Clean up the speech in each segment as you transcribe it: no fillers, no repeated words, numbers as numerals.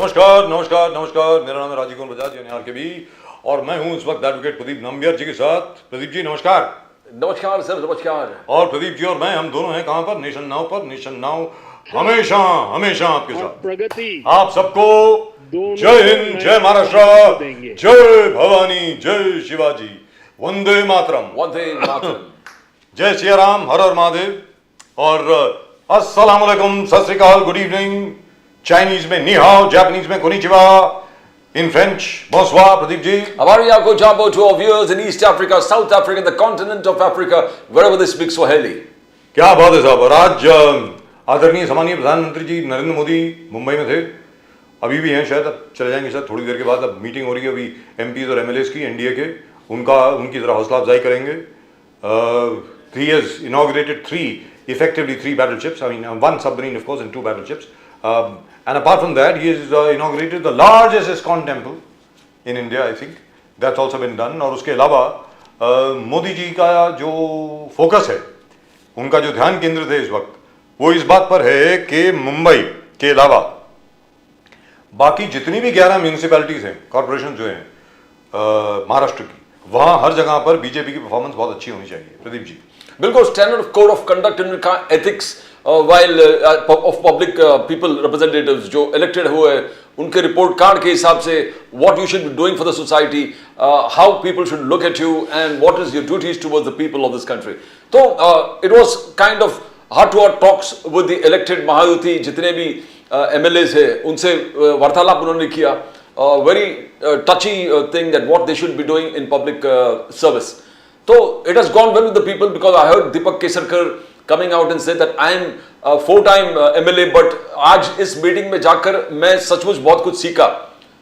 नमस्कार नमस्कार नमस्कार, मेरा नाम है राजीव कुमार बजाज यानी आरकेबी और मैं हूं इस वक्त एडवोकेट प्रदीप नंबियार जी के साथ। प्रदीप जी नमस्कार। नमस्कार सर, नमस्कार। और प्रदीप जी और मैं, हम दोनों हैं कहां पर? नेशन नाउ पर। नेशन नाउ हमेशा हमेशा आपके साथ। प्रगति आप सबको जय हिंद, जय महाराष्ट्र, जय भवानी, जय शिवाजी, वंदे मातरम। वंदे मातरम। जय सिया राम, हर हर महादेव और अस्सलाम वालेकुम, सत श्री अकाल, गुड इवनिंग। चाइनीज में नी हाओ, जापानीज में konnichiwa, in French, bonsoir, Pradeep ji. Avaria go jumbo to our viewers in East Africa, South Africa, the continent of Africa, wherever they speak Swahili. क्या बात है साहब। और आज आदरणीय सम्मानीय प्रधानमंत्री जी नरेंद्र मोदी मुंबई में थे, अभी भी हैं, शायद अब चले जाएंगे सर थोड़ी देर के बाद। अब मीटिंग हो रही है अभी एमपीज और एमएलएस की, एनडीए के, उनकी तरह हौसला अफजाई करेंगे। He has inaugurated effectively three battleships. I mean, one submarine of course and two battleships. And apart from that, he has inaugurated the largest ISKCON temple in India, I think. That's also been done. और उसके अलावा मोदी जी का जो focus है, उनका जो ध्यान केंद्रित है इस वक्त, वो इस बात पर है कि मुंबई के अलावा बाकी जितनी भी 11 म्यूनिसिपैलिटीज हैं, कॉर्पोरेशन जो हैं महाराष्ट्र की, वहाँ हर जगह पर बीजेपी की परफॉर्मेंस बहुत अच्छी होनी चाहिए। प्रदीप जी बिल्कुल, standard of code of conduct इनका, ethics while of public people representatives जो elected हुए, उनके रिपोर्ट कार्ड के हिसाब से what you should be doing for the society, how people should look at you and what is your duties towards the people of this country. तो it was kind of heart to heart talks with the elected Mahayuti जितने भी MLAs है, उनसे वार्तालाप उन्होंने किया। Very touchy thing that what they should be doing in public service. So it has gone well with the people because I heard Deepak Kesarkar coming out and said that I am a 4-time MLA, but आज इस meeting में जाकर मैं सचमुच बहुत कुछ सीखा।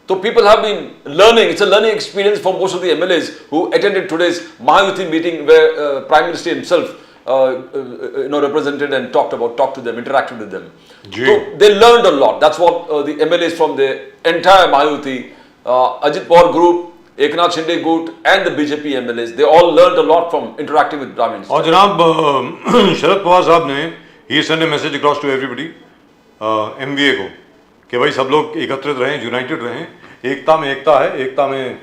तो people have been learning. It's a learning experience for most of the MLAs who attended today's Mahayuti meeting, where Prime Minister himself represented and talked to them, interacted with them. So they learned a lot. That's what the MLAs from the entire Mahayuti, Ajit Pawar group, Eknath Shinde Gut and the BJP MLAs, they all learned a lot from interacting with Prime Minister. और जनाब शरद पवार साहब ने he send a message across to everybody, MVA को, कि भाई सब लोग एकत्रित रहें, यूनाइटेड रहें। एकता में एकता है, एकता में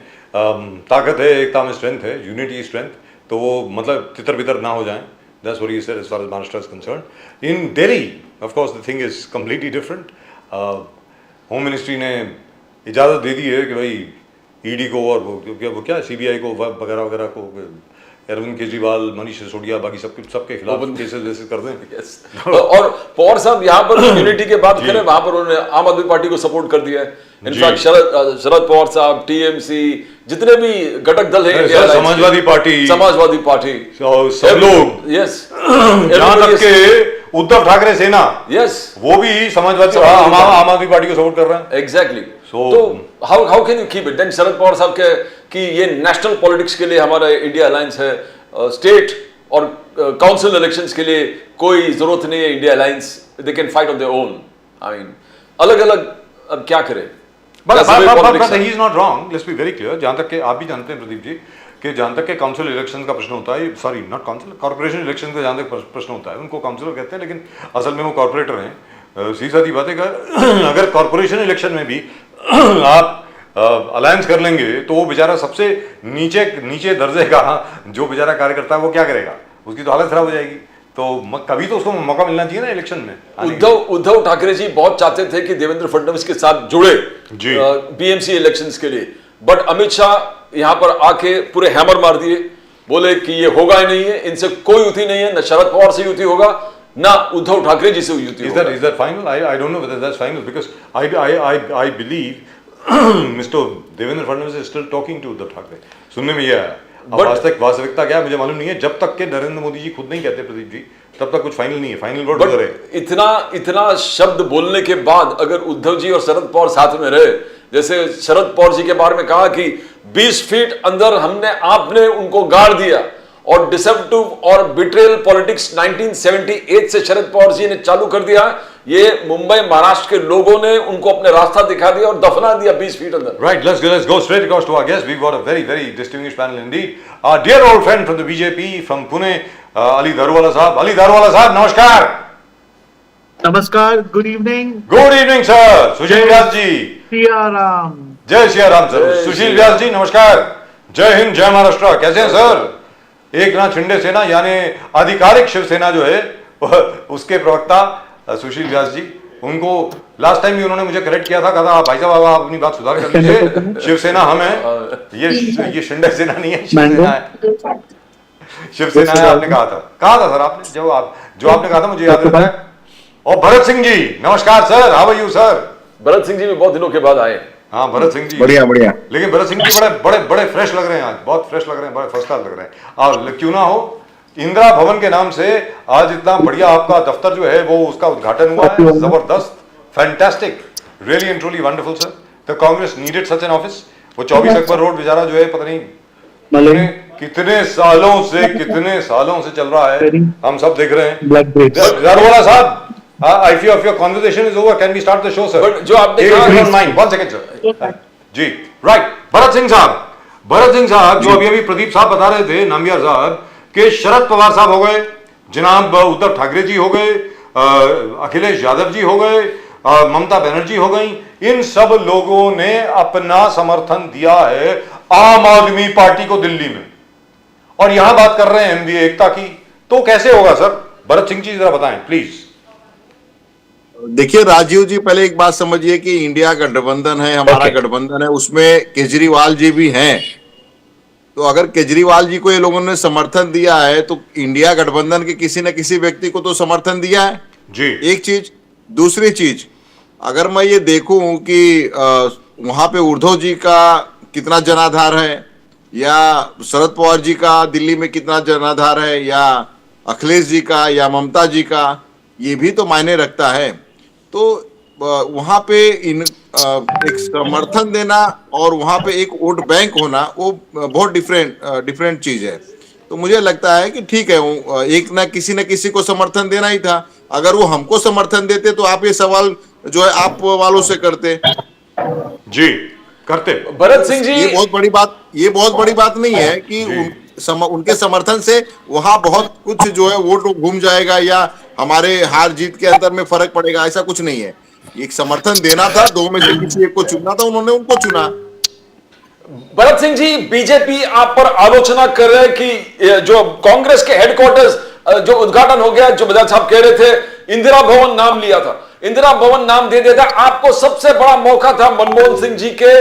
ताकत है, एकता में स्ट्रेंथ है, यूनिटी स्ट्रेंथ। तो वो मतलब तितर बितर ना हो जाएं। That's what he said as far as Maharashtra is concerned. In Delhi, of course, the thing is completely different. Home ministry ने इजाज़त दे दी है कि भाई ईडी को और वो क्या सीबीआई को वगैरह वगैरह को, अरविंद केजरीवाल, मनीष सिसोदिया, बाकी सबके खिलाफ केसेस वेसेस कर दें। और पवार साहब यहाँ पर यूनिटी के बात करें, वहां पर उन्होंने आम आदमी पार्टी को सपोर्ट कर दिया है। इनफैक्ट शरद पवार साहब, टीएमसी, जितने भी घटक दल हैं, समाजवादी पार्टी, सब लोग, यस, यहाँ तक के उद्धव ठाकरे सेना, यस, वो भी समाजवादी आम आदमी पार्टी को सपोर्ट कर रहे हैं। एग्जैक्टली। तो how can you keep it then? Sharad Pawar साहब के कि ये नेशनल पॉलिटिक्स के लिए हमारा इंडिया अलायंस है, स्टेट और काउंसिल इलेक्शंस के लिए कोई जरूरत नहीं है India alliance, they can fight on their own. I mean अलग अलग अब क्या करें? But he is not wrong. Let's be very clear. जहाँ तक के आप भी जानते हैं प्रदीप जी कि जहाँ तक के काउंसिल इलेक्शन का प्रश्न होता है, sorry not council, corporation election का जहाँ तक प्रश्न होता है, उनको काउंसिलर कहते हैं, लेकिन असल में वो कॉर्पोरेटर हैं। सीधी सादी बात है, अगर कॉर्पोरेशन इलेक्शन में भी आप अलायंस कर लेंगे तो वो बेचारा सबसे नीचे दर्जे का जो बेचारा कार्यकर्ता है वो क्या करेगा? उसकी तो हालत खराब हो जाएगी। तो कभी तो उसको मौका मिलना चाहिए ना इलेक्शन में। उद्धव ठाकरे जी बहुत चाहते थे कि देवेंद्र फडणवीस के साथ जुड़े बीएमसी इलेक्शंस के लिए, बट अमित शाह यहाँ पर आके पूरे हैमर मार दिए, बोले कि ये होगा ही नहीं है, इनसे कोई युति नहीं है, न शरद पवार से युति होगा, ना उद्धव ठाकरे जी से युति होगा। Is that final? I don't know whether that's final because I believe Mr. Devendra Fadnavis is still talking to Uddhav Thackeray. सुनने में यह है। वास्तविकता क्या है मुझे मालूम नहीं है। जब तक के नरेंद्र मोदी जी खुद नहीं कहते प्रदीप जी, तब तक कुछ फाइनल नहीं है। फाइनल वर्ड उधर है। इतना शब्द बोलने के बाद अगर उद्धव जी और शरद पवार साथ में रहे, जैसे शरद पवार जी के बारे में कहा कि 20 फीट अंदर आपने उनको गाड़ दिया, और डिसेप्टिव और बिट्रेयल पॉलिटिक्स 1978 से शरद पवार जी ने चालू कर दिया। ये मुंबई महाराष्ट्र के लोगों ने उनको अपने रास्ता दिखा दिया और दफना दिया 20 फीट अंदर। Right, let's go straight across to our guest. We've got a very distinguished panel indeed. Our dear old friend from the BJP from Pune, Ali Daruwala साहब। Ali Daruwala साहब नमस्कार। नमस्कार, good evening. Good evening sir. Sujay Vyas ji Siyaram. जय Siya Ram sir. जय सुशील श्री व्यास जी नमस्कार। जय हिंद, जय महाराष्ट्र। कैसे हैं सर? एक नाथ शिंदे सेना यानी आधिकारिक शिवसेना जो है उसके प्रवक्ता सुशील व्यास जी, उनको लास्ट टाइम भी उन्होंने मुझे करेक्ट किया था, कहा था भाई साहब आप अपनी बात सुधार कर लीजिए, शिवसेना हम है, ये शिंदे सेना नहीं है, शिवसेना है। शिवसेना है आपने कहा था सर आपने, जो आपने कहा था मुझे याद रहता है। और भरत सिंह जी नमस्कार sir, how are you sir? Bharat Singh ji भी बहुत दिनों के बाद आए। हाँ भरत सिंह जी बढ़िया बढ़िया। लेकिन भरत सिंह जी बड़े बड़े बड़े फ्रेश लग रहे हैं आज, बहुत फ्रेश लग रहे हैं, बड़े फर्स्ट क्लास लग रहे हैं। और क्यों ना हो, इंदिरा भवन के नाम से आज इतना बढ़िया आपका दफ्तर जो है वो उसका उद्घाटन हुआ है, जबरदस्त, fantastic, really and truly wonderful sir. The Congress needed such an office. वो 24 अकबर रोड बेचारा जो है पता नहीं कितने सालों से चल रहा है, हम सब देख रहे हैं। दारोगा साहब, if your conversation is over, can we start the show, sir? But जो आपने If कहा, you don't mind, one second, sir. Ji, right. Bharat Singh साहब जो अभी प्रदीप साहब बता रहे थे, नामियार साहब, कि शरद पवार साहब हो गए, जनाब उद्धव ठाकरे जी हो गए, अखिलेश यादव जी हो गए, ममता बनर्जी हो गई, इन सब लोगों ने अपना समर्थन दिया है आम आदमी पार्टी को दिल्ली में, और यहां बात कर रहे हैं एमवीए एकता की। तो कैसे होगा सर? भरत सिंह जी जरा बताएं प्लीज। देखिए राजीव जी, पहले एक बात समझिए कि इंडिया गठबंधन है, हमारा गठबंधन है, उसमें केजरीवाल जी भी हैं। तो अगर केजरीवाल जी को ये लोगों ने समर्थन दिया है तो इंडिया गठबंधन के किसी न किसी व्यक्ति को तो समर्थन दिया है जी। एक चीज। दूसरी चीज, अगर मैं ये देखूं कि वहां पे उद्धव जी का कितना जनाधार है, या शरद पवार जी का दिल्ली में कितना जनाधार है, या अखिलेश जी का, या ममता जी का, ये भी तो मायने रखता है। तो वहां पे एक समर्थन देना और वहां पे एक वोट बैंक होना, वो बहुत डिफरेंट चीज है। तो मुझे लगता है कि ठीक है, एक ना किसी को समर्थन देना ही था। अगर वो हमको समर्थन देते तो आप ये सवाल जो है आप वालों से करते जी, करते। भरत सिंह जी, ये बहुत बड़ी बात नहीं है कि उनके समर्थन से वहां बहुत कुछ जो है वोट घूम जाएगा या हमारे हार जीत के अंतर में फर्क पड़ेगा, ऐसा कुछ नहीं है। एक समर्थन देना था, दो में से किसी एक को चुनना था, उन्होंने उनको चुना। भरत सिंह जी, बीजेपी आप पर आलोचना कर रहे हैं कि जो कांग्रेस के हेडक्वार्टर्स जो उद्घाटन हो गया, जो बजाज साहब कह रहे थे इंदिरा भवन नाम लिया था, इंदिरा भवन नाम दे दिया था। आपको सबसे बड़ा मौका था मनमोहन सिंह जी के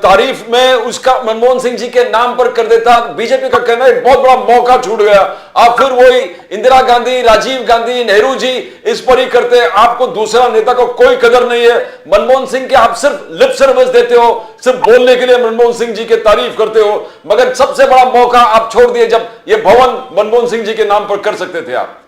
तारीफ में, उसका मनमोहन सिंह जी के नाम पर कर देता। बीजेपी का कहना है बहुत बड़ा मौका छूट गया। आप फिर वही इंदिरा गांधी, राजीव गांधी, नेहरू जी इस पर ही करते हैं। आपको दूसरा नेता को कोई कदर नहीं है। मनमोहन सिंह के आप सिर्फ लिप सर्विस देते हो, सिर्फ बोलने के लिए मनमोहन सिंह जी के तारीफ करते हो, मगर सबसे बड़ा मौका आप छोड़ दिए जब ये भवन मनमोहन सिंह जी के नाम पर कर सकते थे आप।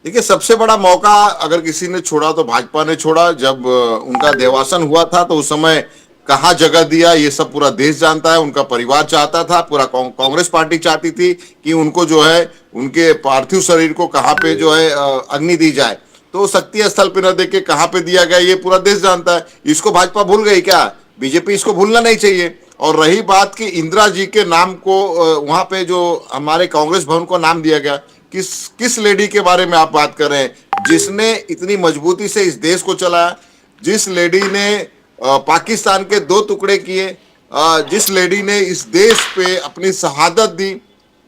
देखिए, सबसे बड़ा मौका अगर किसी ने छोड़ा तो भाजपा ने छोड़ा। जब उनका देवासन हुआ था तो उस समय कहाँ जगह दिया ये सब पूरा देश जानता है। उनका परिवार चाहता था, पूरा कांग्रेस पार्टी चाहती थी कि उनको जो है उनके पार्थिव शरीर को कहाँ पे जो है अग्नि दी जाए। तो शक्ति स्थल पे न देके कहाँ पे दिया गया ये पूरा देश जानता है। इसको भाजपा भूल गई क्या? बीजेपी इसको भूलना नहीं चाहिए। और रही बात कि इंदिरा जी के नाम को वहां पे जो हमारे कांग्रेस भवन को नाम दिया गया, किस लेडी के बारे में आप बात कर रहे हैं जिसने इतनी मजबूती से इस देश को चलाया, जिस लेडी ने पाकिस्तान के 2 टुकड़े किए, जिस लेडी ने इस देश पे अपनी शहादत दी,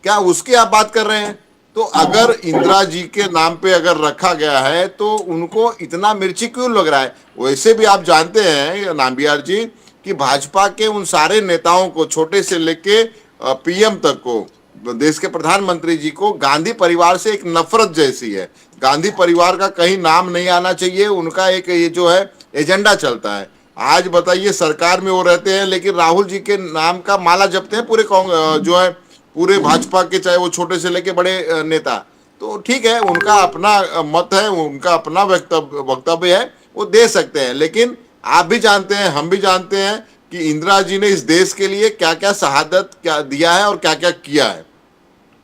क्या उसकी आप बात कर रहे हैं? तो अगर इंदिरा जी के नाम पे अगर रखा गया है तो उनको इतना मिर्ची क्यों लग रहा है? वैसे भी आप जानते हैं नाम्बियार जी कि भाजपा के उन सारे नेताओं को, छोटे से लेके पीएम तक को, देश के प्रधानमंत्री जी को गांधी परिवार से एक नफरत जैसी है। गांधी परिवार का कहीं नाम नहीं आना चाहिए, उनका एक ये जो है एजेंडा चलता है। आज बताइए, सरकार में वो रहते हैं लेकिन राहुल जी के नाम का माला जपते हैं पूरे जो है पूरे भाजपा के, चाहे वो छोटे से लेके बड़े नेता। तो ठीक है, उनका अपना मत है, उनका अपना वक्तव्य है, वो दे सकते हैं। लेकिन आप भी जानते हैं, हम भी जानते हैं कि इंदिरा जी ने इस देश के लिए क्या क्या शहादत क्या दिया है और क्या क्या किया है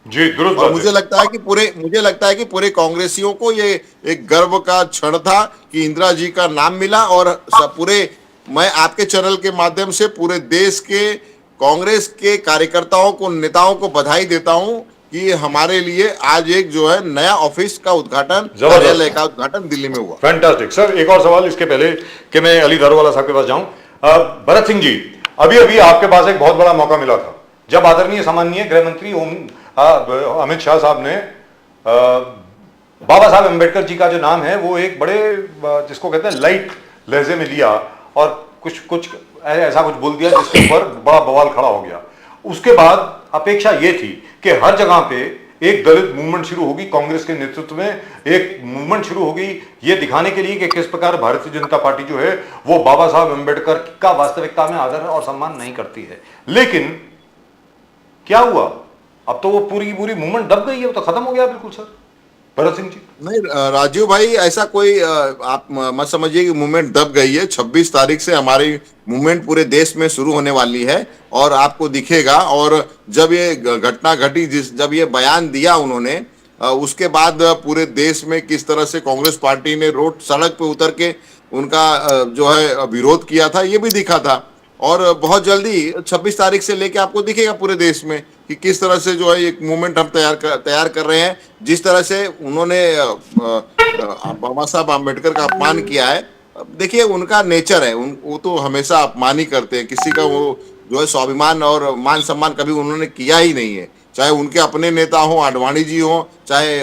जी। दुरुस्त। और मुझे लगता है कि पूरे कांग्रेसियों को ये एक गर्व का क्षण था कि इंदिरा जी का नाम मिला। और पूरे, मैं आपके चैनल के माध्यम से पूरे देश के कांग्रेस के कार्यकर्ताओं को, नेताओं को बधाई देता हूं कि हमारे लिए आज एक जो है नया ऑफिस का उद्घाटन, जबरदस्त। कार्यालय का उद्घाटन दिल्ली में हुआ। Fantastic sir. एक और सवाल इसके पहले कि मैं अली दारूवाला साहब के पास जाऊं। भरत सिंह जी, अभी अभी आपके पास एक बहुत बड़ा मौका मिला था जब आदरणीय सम्माननीय गृह मंत्री अमित शाह साहब ने बाबा साहब अम्बेडकर जी का जो नाम है वो एक बड़े जिसको कहते हैं लाइट लहजे में लिया और कुछ ऐसा कुछ बोल दिया जिसके ऊपर बड़ा बवाल खड़ा हो गया। उसके बाद अपेक्षा ये थी कि हर जगह पे एक दलित मूवमेंट शुरू होगी, कांग्रेस के नेतृत्व में एक मूवमेंट शुरू होगी ये दिखाने के लिए कि किस प्रकार भारतीय जनता पार्टी जो है वो बाबा साहब अम्बेडकर का वास्तविकता में आदर और सम्मान नहीं करती है। लेकिन क्या हुआ? अब तो वो पूरी की पूरी मूवमेंट दब गई है, वो तो खत्म हो गया बिल्कुल सर। भरत सिंह जी। नहीं राजीव भाई, ऐसा कोई आप मत समझिए कि मूवमेंट दब गई है। 26 तारीख से हमारी मूवमेंट पूरे देश में शुरू होने वाली है और आपको दिखेगा। और जब ये घटना घटी, जब ये बयान दिया उन्होंने, उसके बाद पूरे देश में किस तरह से कांग्रेस पार्टी ने सड़क पे उतर के उनका जो है विरोध किया था, ये भी दिखा था। और बहुत जल्दी 26 तारीख से लेके आपको दिखेगा पूरे देश में कि किस तरह से जो है एक मूवमेंट हम तैयार कर रहे हैं। जिस तरह से उन्होंने बाबा साहब आम्बेडकर का अपमान किया है, देखिए उनका नेचर है, वो तो हमेशा अपमान ही करते हैं। किसी का वो जो है स्वाभिमान और मान सम्मान कभी उन्होंने किया ही नहीं है, चाहे उनके अपने नेता हो, आडवाणी जी हो, चाहे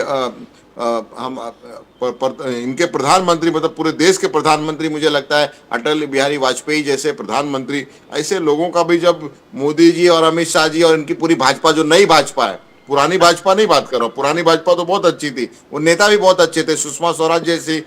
इनके प्रधानमंत्री, मतलब पूरे देश के प्रधानमंत्री, मुझे लगता है अटल बिहारी वाजपेयी जैसे प्रधानमंत्री, ऐसे लोगों का भी जब मोदी जी और अमित शाह जी और इनकी पूरी भाजपा, जो नई भाजपा है, पुरानी भाजपा नहीं बात कर रहा हूं, पुरानी भाजपा तो बहुत अच्छी थी, वो नेता भी बहुत अच्छे थे, सुषमा स्वराज जैसी,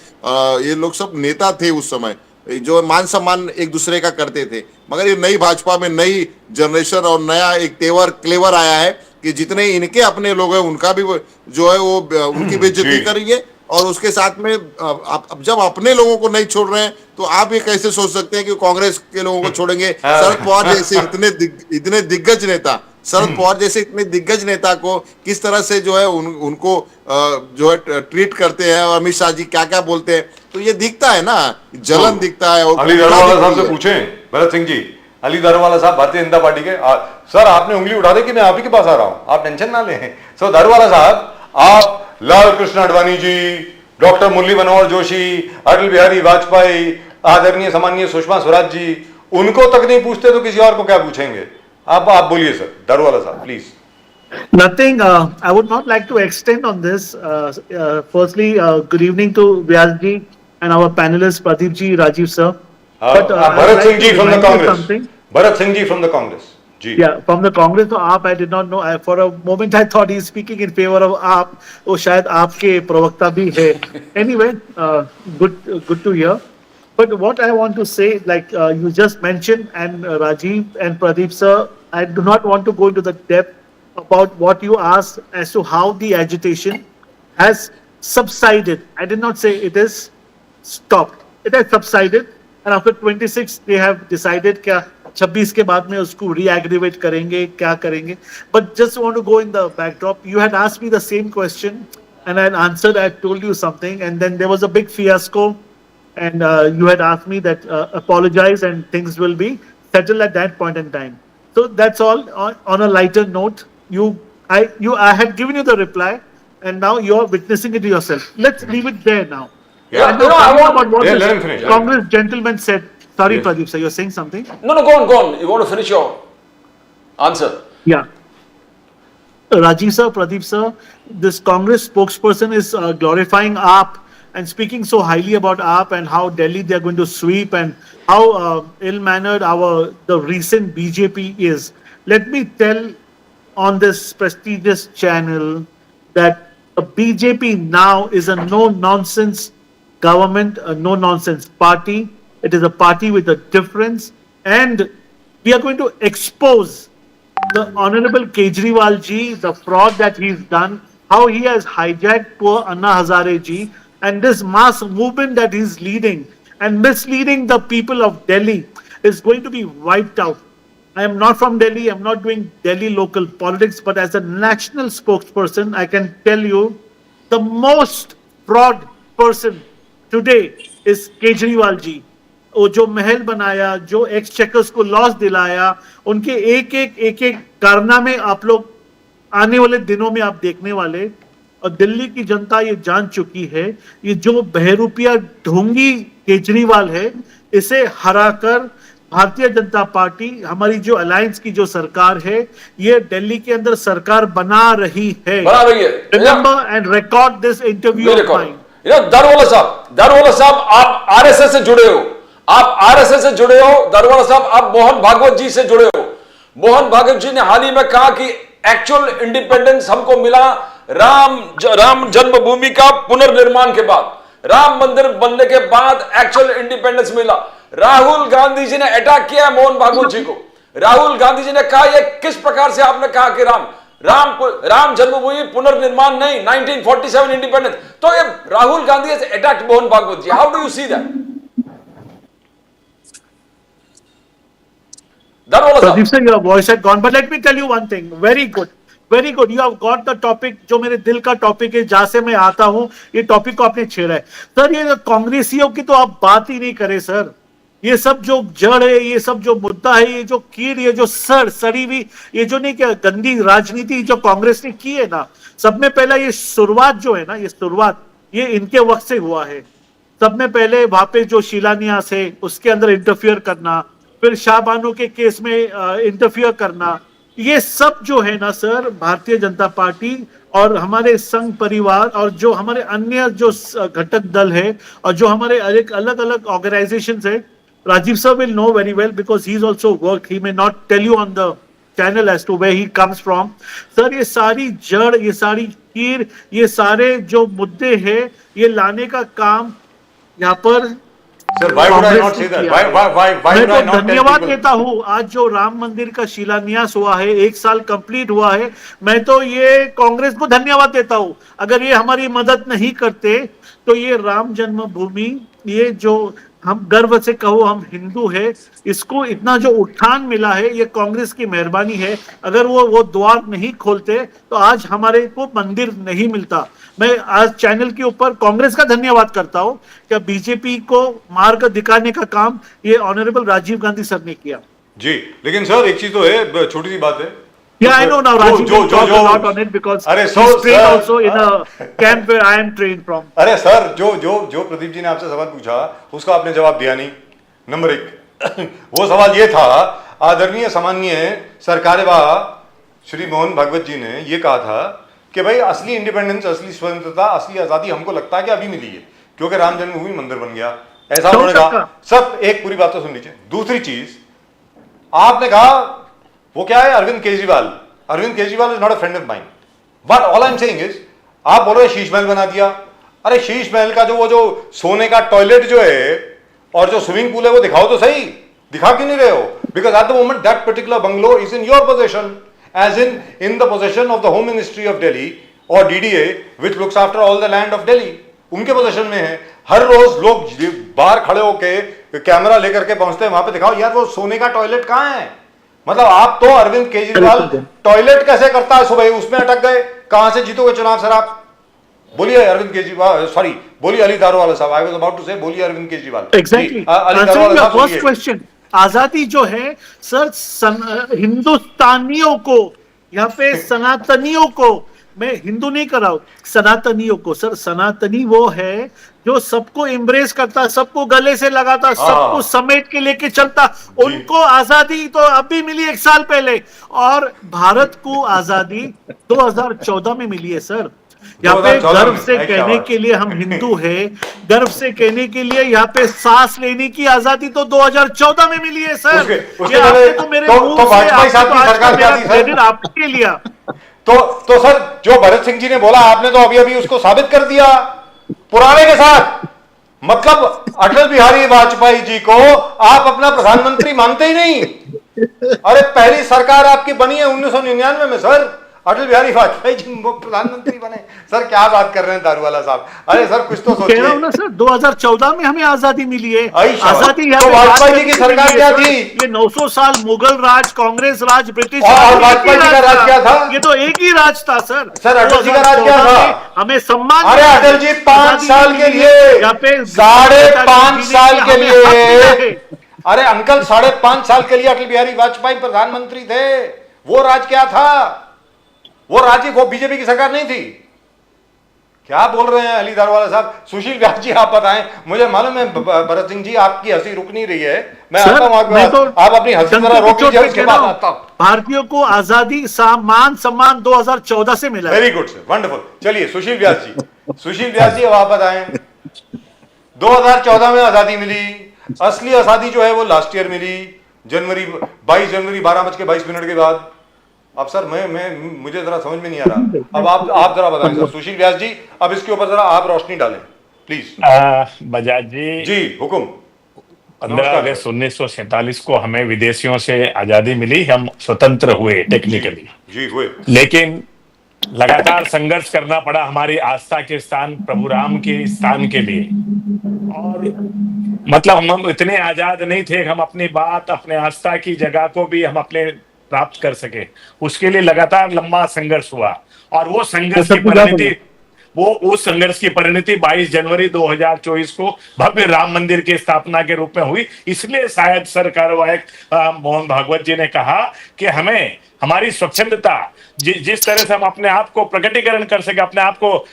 ये लोग सब नेता थे उस समय जो मान सम्मान एक दूसरे का करते थे। मगर ये नई भाजपा में नई जनरेशन और नया एक तेवर क्लेवर आया है कि जितने इनके अपने लोग हैं उनका भी जो है वो उनकी बेइज्जती करेंगे। और उसके साथ में अब जब अपने लोगों को नहीं छोड़ रहे हैं तो आप ये कैसे सोच सकते हैं कि कांग्रेस के लोगों को छोड़ेंगे? शरद पवार जैसे इतने दिग्गज नेता, शरद पवार जैसे इतने दिग्गज नेता को किस तरह से जो है उनको जो है ट्रीट करते हैं, और अमित शाह जी क्या क्या बोलते हैं, तो ये दिखता है ना, जलन दिखता है। और अली दारूवाला साहब से पूछें, भरत सिंह जी, अली दारूवाला साहब भारतीय जनता पार्टी के सर, आपने उंगली उठा दी कि मैं आप ही के पास आ रहा हूं, आप टेंशन ना लें। सर दारूवाला साहब, आप लाल कृष्ण आडवाणी जी, डॉक्टर मुरली मनोहर जोशी, अटल बिहारी वाजपेयी, आदरणीय सम्माननीय सुषमा स्वराज जी, उनको तक नहीं पूछते तो किसी और को क्या पूछेंगे? आप बोलिए सर, दारूवाला साहब please. Nothing. I would not like to extend on this. Firstly, good evening to Vyas ji and our panelists Pradeep ji, Rajiv sir. Bharat Singh ji from the Congress. Bharat Singh ji from the Congress. जी. Yeah, from the Congress to AAP, I did not know. For a moment, I thought he's speaking in favor of AAP. वो शायद आपके प्रवक्ता भी है. Anyway, good to hear. But what I want to say, like you just mentioned, and Rajiv and Pradeep sir, I do not want to go into the depth about what you asked as to how the agitation has subsided. I did not say it is stopped. It has subsided, and after 26, they have decided क्या 26 के बाद में उसको reaggravate करेंगे, क्या करेंगे. But just want to go in the backdrop. You had asked me the same question, and I had answered. I had told you something, and then there was a big fiasco, and you had asked me that apologize and things will be settled at that point in time. So that's all. On a lighter note, I had given you the reply, and now you're witnessing it yourself. Let's leave it there now. Yeah, And no, I want- about what Yeah, this let him finish. Congress gentleman said. Sorry, Yes. Pradeep sir, you're saying something? No, go on. You want to finish your answer? Yeah. Rajiv sir, Pradeep sir, this Congress spokesperson is glorifying AAP and speaking so highly about AAP and how Delhi they are going to sweep and how ill-mannered the recent BJP is. Let me tell on this prestigious channel that a BJP now is a no-nonsense government, a no-nonsense party. It is a party with a difference, and we are going to expose the Honorable Kejriwal ji, the fraud that he's done, how he has hijacked poor Anna Hazare ji, and this mass movement that he's leading and misleading the people of Delhi is going to be wiped out. I am not from Delhi, I'm not doing Delhi local politics, but as a national spokesperson, I can tell you the most fraud person today is Kejriwal ji. वो जो महल बनाया, जो एक्सचेकर्स को loss दिलाया, उनके एक एक कारनामे आप लोग आने वाले दिनों में आप देखने वाले, और दिल्ली की जनता ये जान चुकी है, ये जो बहरूपिया ढोंगी केजरीवाल है, इसे हराकर भारतीय जनता पार्टी, हमारी जो अलायंस की जो सरकार है, ये दिल्ली के अंदर सरकार बना रही है। बना रही है। Remember and record this interview of mine. Daruwalla साहब, आप आरएसएस से जुड़े हो, आप आरएसएस से जुड़े हो। दारूवाला साहब, आप मोहन भागवत जी से जुड़े हो। मोहन भागवत जी ने हाल ही में कहा कि एक्चुअल इंडिपेंडेंस हमको मिला राम जन्मभूमि का पुनर्निर्माण के बाद, राम मंदिर बनने के बाद एक्चुअल इंडिपेंडेंस मिला। राहुल गांधी जी ने अटैक किया मोहन भागवत जी को। राहुल गांधी जी ने कहा, यह किस प्रकार से आपने कहा कि राम जन्मभूमि पुनर्निर्माण नहीं, 1947 इंडिपेंडेंस। तो ये Rahul Gandhi has attacked Mohan Bhagwat ji. How do you see that? Pradeep sir, your voice had gone, but let me tell you one thing. Very good, very good. You have got the topic, जो मेरे दिल का टॉपिक है, जहां से मैं आता हूं, ये टॉपिक को आपने छेड़ा है सर। ये कांग्रेसियों की तो आप बात ही नहीं करें सर। ये सब जो जड़ है, ये सब जो मुद्दा है, ये जो कीड़, ये जो सड़ी हुई, ये जो नहीं क्या गंदी राजनीति जो कांग्रेस ने की है ना, सब में पहला ये शुरुआत जो है ना, ये शुरुआत ये इनके वक्त से हुआ है। सब में पहले वहां पे जो शिलान्यास है उसके अंदर इंटरफियर करना, फिर शाहबानो के केस में इंटरफियर करना, ये सब जो है ना सर, भारतीय जनता पार्टी और हमारे संघ परिवार और जो हमारे अन्य जो घटक दल है और जो हमारे अलग अलग ऑर्गेनाइजेशंस है, Rajiv sir will know very well because he's also worked. He may not tell you on the channel as to where he comes from. Sir, ये सारी जड़, ये सारी कीड़, ये सारे जो मुद्दे हैं, ये लाने का काम यहाँ पर Sir, why would I not say that? Why मैं would I तो not tell धन्यवाद people? देता हूँ। आज जो राम मंदिर का शिलान्यास हुआ है, 1 साल कंप्लीट हुआ है, मैं तो ये कांग्रेस को धन्यवाद देता हूँ। अगर ये हमारी मदद नहीं करते तो ये राम जन्मभूमि, ये जो हम गर्व से कहो हम हिंदू है, इसको इतना जो उत्थान मिला है, ये कांग्रेस की मेहरबानी है। अगर वो द्वार नहीं खोलते तो आज हमारे को मंदिर नहीं मिलता। मैं आज चैनल के ऊपर कांग्रेस का धन्यवाद करता हूं कि बीजेपी को मार्ग दिखाने का काम ये ऑनरेबल राजीव गांधी सर ने किया। जी, लेकिन सर एक चीज तो है, छोटी सी बात है। Yeah, I know now. Rajiv will talk a lot on it because he's trained also in a camp where I am trained from. अरे सर, जो प्रदीप जी ने आपसे सवाल पूछा उसका आपने जवाब दिया नहीं। नंबर 1 वो सवाल ये था, आदरणीय सम्माननीय सरकार श्री मोहन भागवत जी ने ये कहा था कि भाई असली इंडिपेंडेंस, असली स्वतंत्रता, असली आजादी हमको लगता है कि अभी मिली है क्योंकि राम जन्मभूमि मंदिर बन गया। ऐसा उन्होंने कहा। सब एक पूरी बात तो सुन लीजिए। दूसरी चीज आपने कहा, वो क्या है, Arvind Kejriwal is not a friend of mine. But all I am saying is, आप बोल रहे शीश महल बना दिया। अरे शीश महल का जो सोने का टॉयलेट जो है और जो स्विमिंग पूल है वो दिखाओ तो सही। दिखा क्यों नहीं रहे हो? Because at the moment that particular bungalow is in your possession, as in the possession of the home ministry of Delhi और DDA which looks after all the land of Delhi. उनके पोजेशन में है। हर रोज लोग बाहर खड़े होके कैमरा लेकर के पहुंचते हैं वहां पे, दिखाओ यार वो सोने का टॉयलेट कहां है। मतलब आप तो अरविंद केजरीवाल टॉयलेट कैसे करता है सुबह, उसमें अटक गए। कहां से जीतोगे चुनाव सर आप? बोलिए अरविंद केजरीवाल, सॉरी बोलिए अली दारोवाला साहब। आई वाज अबाउट टू से बोलिए अरविंद केजरीवाल। एग्जैक्टली, अली दारोवाला साहब, फर्स्ट क्वेश्चन, आजादी जो है सर, हिंदुस्तानियों को, यहाँ पे सनातनियों को, मैं हिंदू नहीं कर रहा हूं, सनातनियों को। सर सनातनी वो है जो सबको एम्ब्रेस करता, सबको गले से लगाता, सबको समेट के लेके चलता। उनको आजादी तो अभी मिली 1 साल पहले, और भारत को आजादी 2014 में मिली है सर। यहाँ पे गर्व से कहने के लिए हम हिंदू हैं, गर्व से कहने के लिए यहाँ पे सांस लेने की आजादी तो 2014 में मिली है सर। ये आपने तो मेरे मुंह से क्रेडिट आपके लिया। तो सर जो भरत सिंह जी ने बोला आपने तो अभी उसको साबित कर दिया पुराने के साथ। मतलब अटल बिहारी वाजपेयी जी को आप अपना प्रधानमंत्री मानते ही नहीं। अरे पहली सरकार आपकी बनी है 1999 में सर, अटल बिहारी वाजपेयी जी प्रधानमंत्री बने। सर क्या बात कर रहे हैं दारूवाला साहब? अरे सर कुछ तो सोचिए। कह रहा हूं ना सर, 2014 में हमें आजादी मिली है। आजादी तो वाजपेयी जी की सरकार क्या थी? ये 900 साल मुगल राज, कांग्रेस राज, ब्रिटिश और वाजपेयी जी का राज क्या था? ये तो एक ही राज था सर। सर अटल जी का राज क्या था? हमें सम्मान। अरे अटल जी 5 साल के लिए, 5.5 साल के लिए, अरे अंकल 5.5 साल के लिए अटल बिहारी वाजपेयी प्रधानमंत्री थे। वो राज क्या था? वो राज्य, वो बीजेपी की सरकार नहीं थी। क्या बोल रहे हैं अली दारवाला साहब? सुशील व्यास जी आप बताएं, मुझे मालूम है भरत सिंह जी आपकी हंसी रुक नहीं रही है, मैं आता हूं आपके पास, आप अपनी हंसी जरा रोक लीजिए, उसके बाद आता हूं। भारतीयों को आजादी मान सम्मान 2014 से मिला। Very good sir, wonderful. चलिए सुशील व्यास जी अब आप बताएं, 2014 में आजादी मिली, असली आजादी जो है वो लास्ट ईयर मिली, 22 जनवरी 12:22 के बाद। अब सर मुझे जरा समझ में नहीं आ रहा, अब आप जरा बताएं सर, सुशील व्यास जी अब इसके ऊपर जरा आप रोशनी डालें प्लीज। बजाज जी, जी हुकुम। 15 अगस्त 1947 को हमें विदेशियों से आजादी मिली, हम स्वतंत्र हुए टेक्निकली, जी हुए, लेकिन लगातार संघर्ष करना पड़ा हमारी आस्था के स्थान प्रभु राम के स्थान के लिए। और मतलब हम इतने आजाद नहीं थे, हम अपनी बात, अपने आस्था की जगह को भी हम अपने प्राप्त कर सके, उसके लिए लगातार लंबा संघर्ष हुआ। और वो संघर्ष की परिणति, उस संघर्ष की परिणति 22 जनवरी 2024 को भव्य राम मंदिर की स्थापना के रूप में हुई। इसलिए शायद सरकार मोहन भागवत जी ने कहा कि हमें हमारी स्वच्छंदता, जिस तरह से हम अपने आप को प्रकटीकरण कर सके, अपने आप को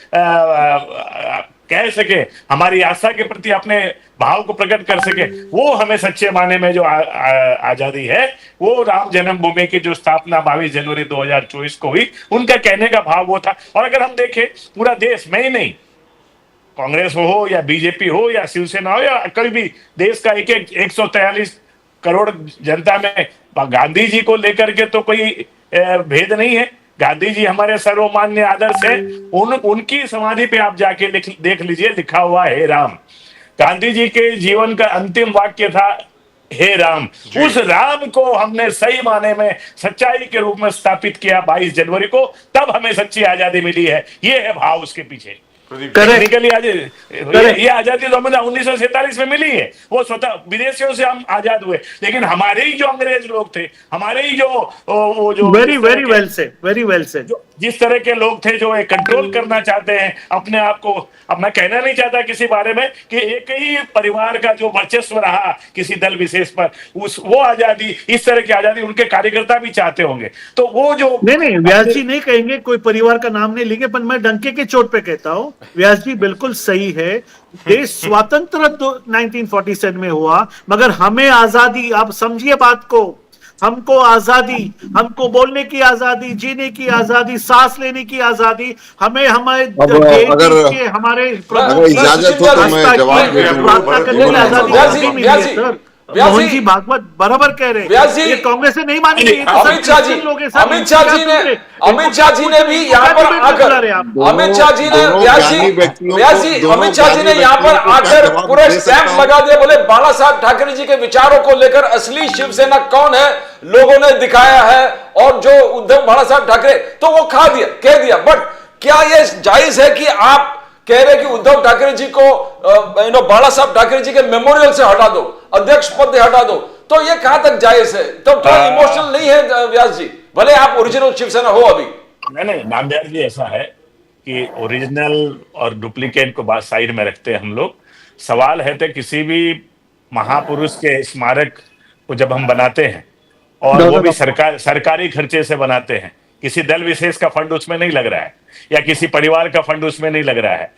कह सके, हमारी आस्था के प्रति अपने भाव को प्रकट कर सके, वो हमें सच्चे माने में जो आजादी है, वो राम जन्मभूमि की जो स्थापना 22 जनवरी 2024 को हुई, उनका कहने का भाव वो था। और अगर हम देखें पूरा देश में ही नहीं, कांग्रेस हो या बीजेपी हो या शिवसेना हो या कोई भी, देश का 143 करोड़ जनता में गांधी जी को लेकर के तो कोई भेद नहीं है। गांधी जी हमारे सर्वमान्य आदर्श है। उनकी समाधि पे आप जाके देख लीजिए, लिखा हुआ है राम। गांधी जी के जीवन का अंतिम वाक्य था हे राम। उस राम को हमने सही माने में सच्चाई के रूप में स्थापित किया 22 जनवरी को, तब हमें सच्ची आजादी मिली है। ये है भाव उसके पीछे। टेक्निकली ये आजादी तो हमें 1947 में मिली है, वो स्वतः विदेशियों से हम आजाद हुए, लेकिन हमारे ही जो अंग्रेज लोग थे, हमारे ही जो वेरी वेल से जिस तरह के लोग थे जो कंट्रोल करना चाहते हैं अपने आप को। अब मैं कहना नहीं चाहता किसी बारे में कि एक ही परिवार का जो वर्चस्व रहा किसी दल विशेष पर, वो आजादी, इस तरह की आजादी उनके कार्यकर्ता भी चाहते होंगे। तो वो जो नहीं व्यास जी नहीं कहेंगे, कोई परिवार का नाम नहीं लेंगे, पर मैं डंके के चोट पे कहता हूँ, व्यास जी बिल्कुल सही है। देश स्वतंत्र 1947 में हुआ, मगर हमें आजादी, आप समझिए बात को, हमको आजादी, हमको बोलने की आजादी, जीने की आजादी, सांस लेने की आजादी, हमें हमारे हमारे इजाजत हो तो मैं जवाब दे दूंगा। आजादी मोहन जी भागवत बराबर कह रहे हैं, ये कांग्रेस से नहीं मानेंगे। अमित शाह जी ने भी यहाँ पर आकर, अमित शाह जी ने यहाँ पर आकर पूरा स्टैंप लगा दिया, बोले बाला साहब ठाकरे जी के विचारों को लेकर असली शिवसेना कौन है लोगों ने दिखाया है, और जो उद्धव बाला साहब ठाकरे, तो वो कह दिया। बट क्या ये जायज है कि आप कह रहे कि उद्धव ठाकरे जी को बाला साहब ठाकरे जी के मेमोरियल से हटा दो, अध्यक्ष पद से हटा दो, तो ये कहां तक जायज है? तो इमोशनल नहीं है व्यास जी, भले आप ओरिजिनल शिवसेना हो अभी? नहीं नामदार जी, ऐसा है कि ओरिजिनल और डुप्लीकेट को बात साइड में रखते हैं हम लोग। सवाल है तो किसी भी महापुरुष के स्मारक को जब हम बनाते हैं, और वो भी सरकारी खर्चे से बनाते हैं, किसी दल विशेष का फंड उसमें नहीं लग रहा है, या किसी परिवार का फंड उसमें नहीं लग रहा है,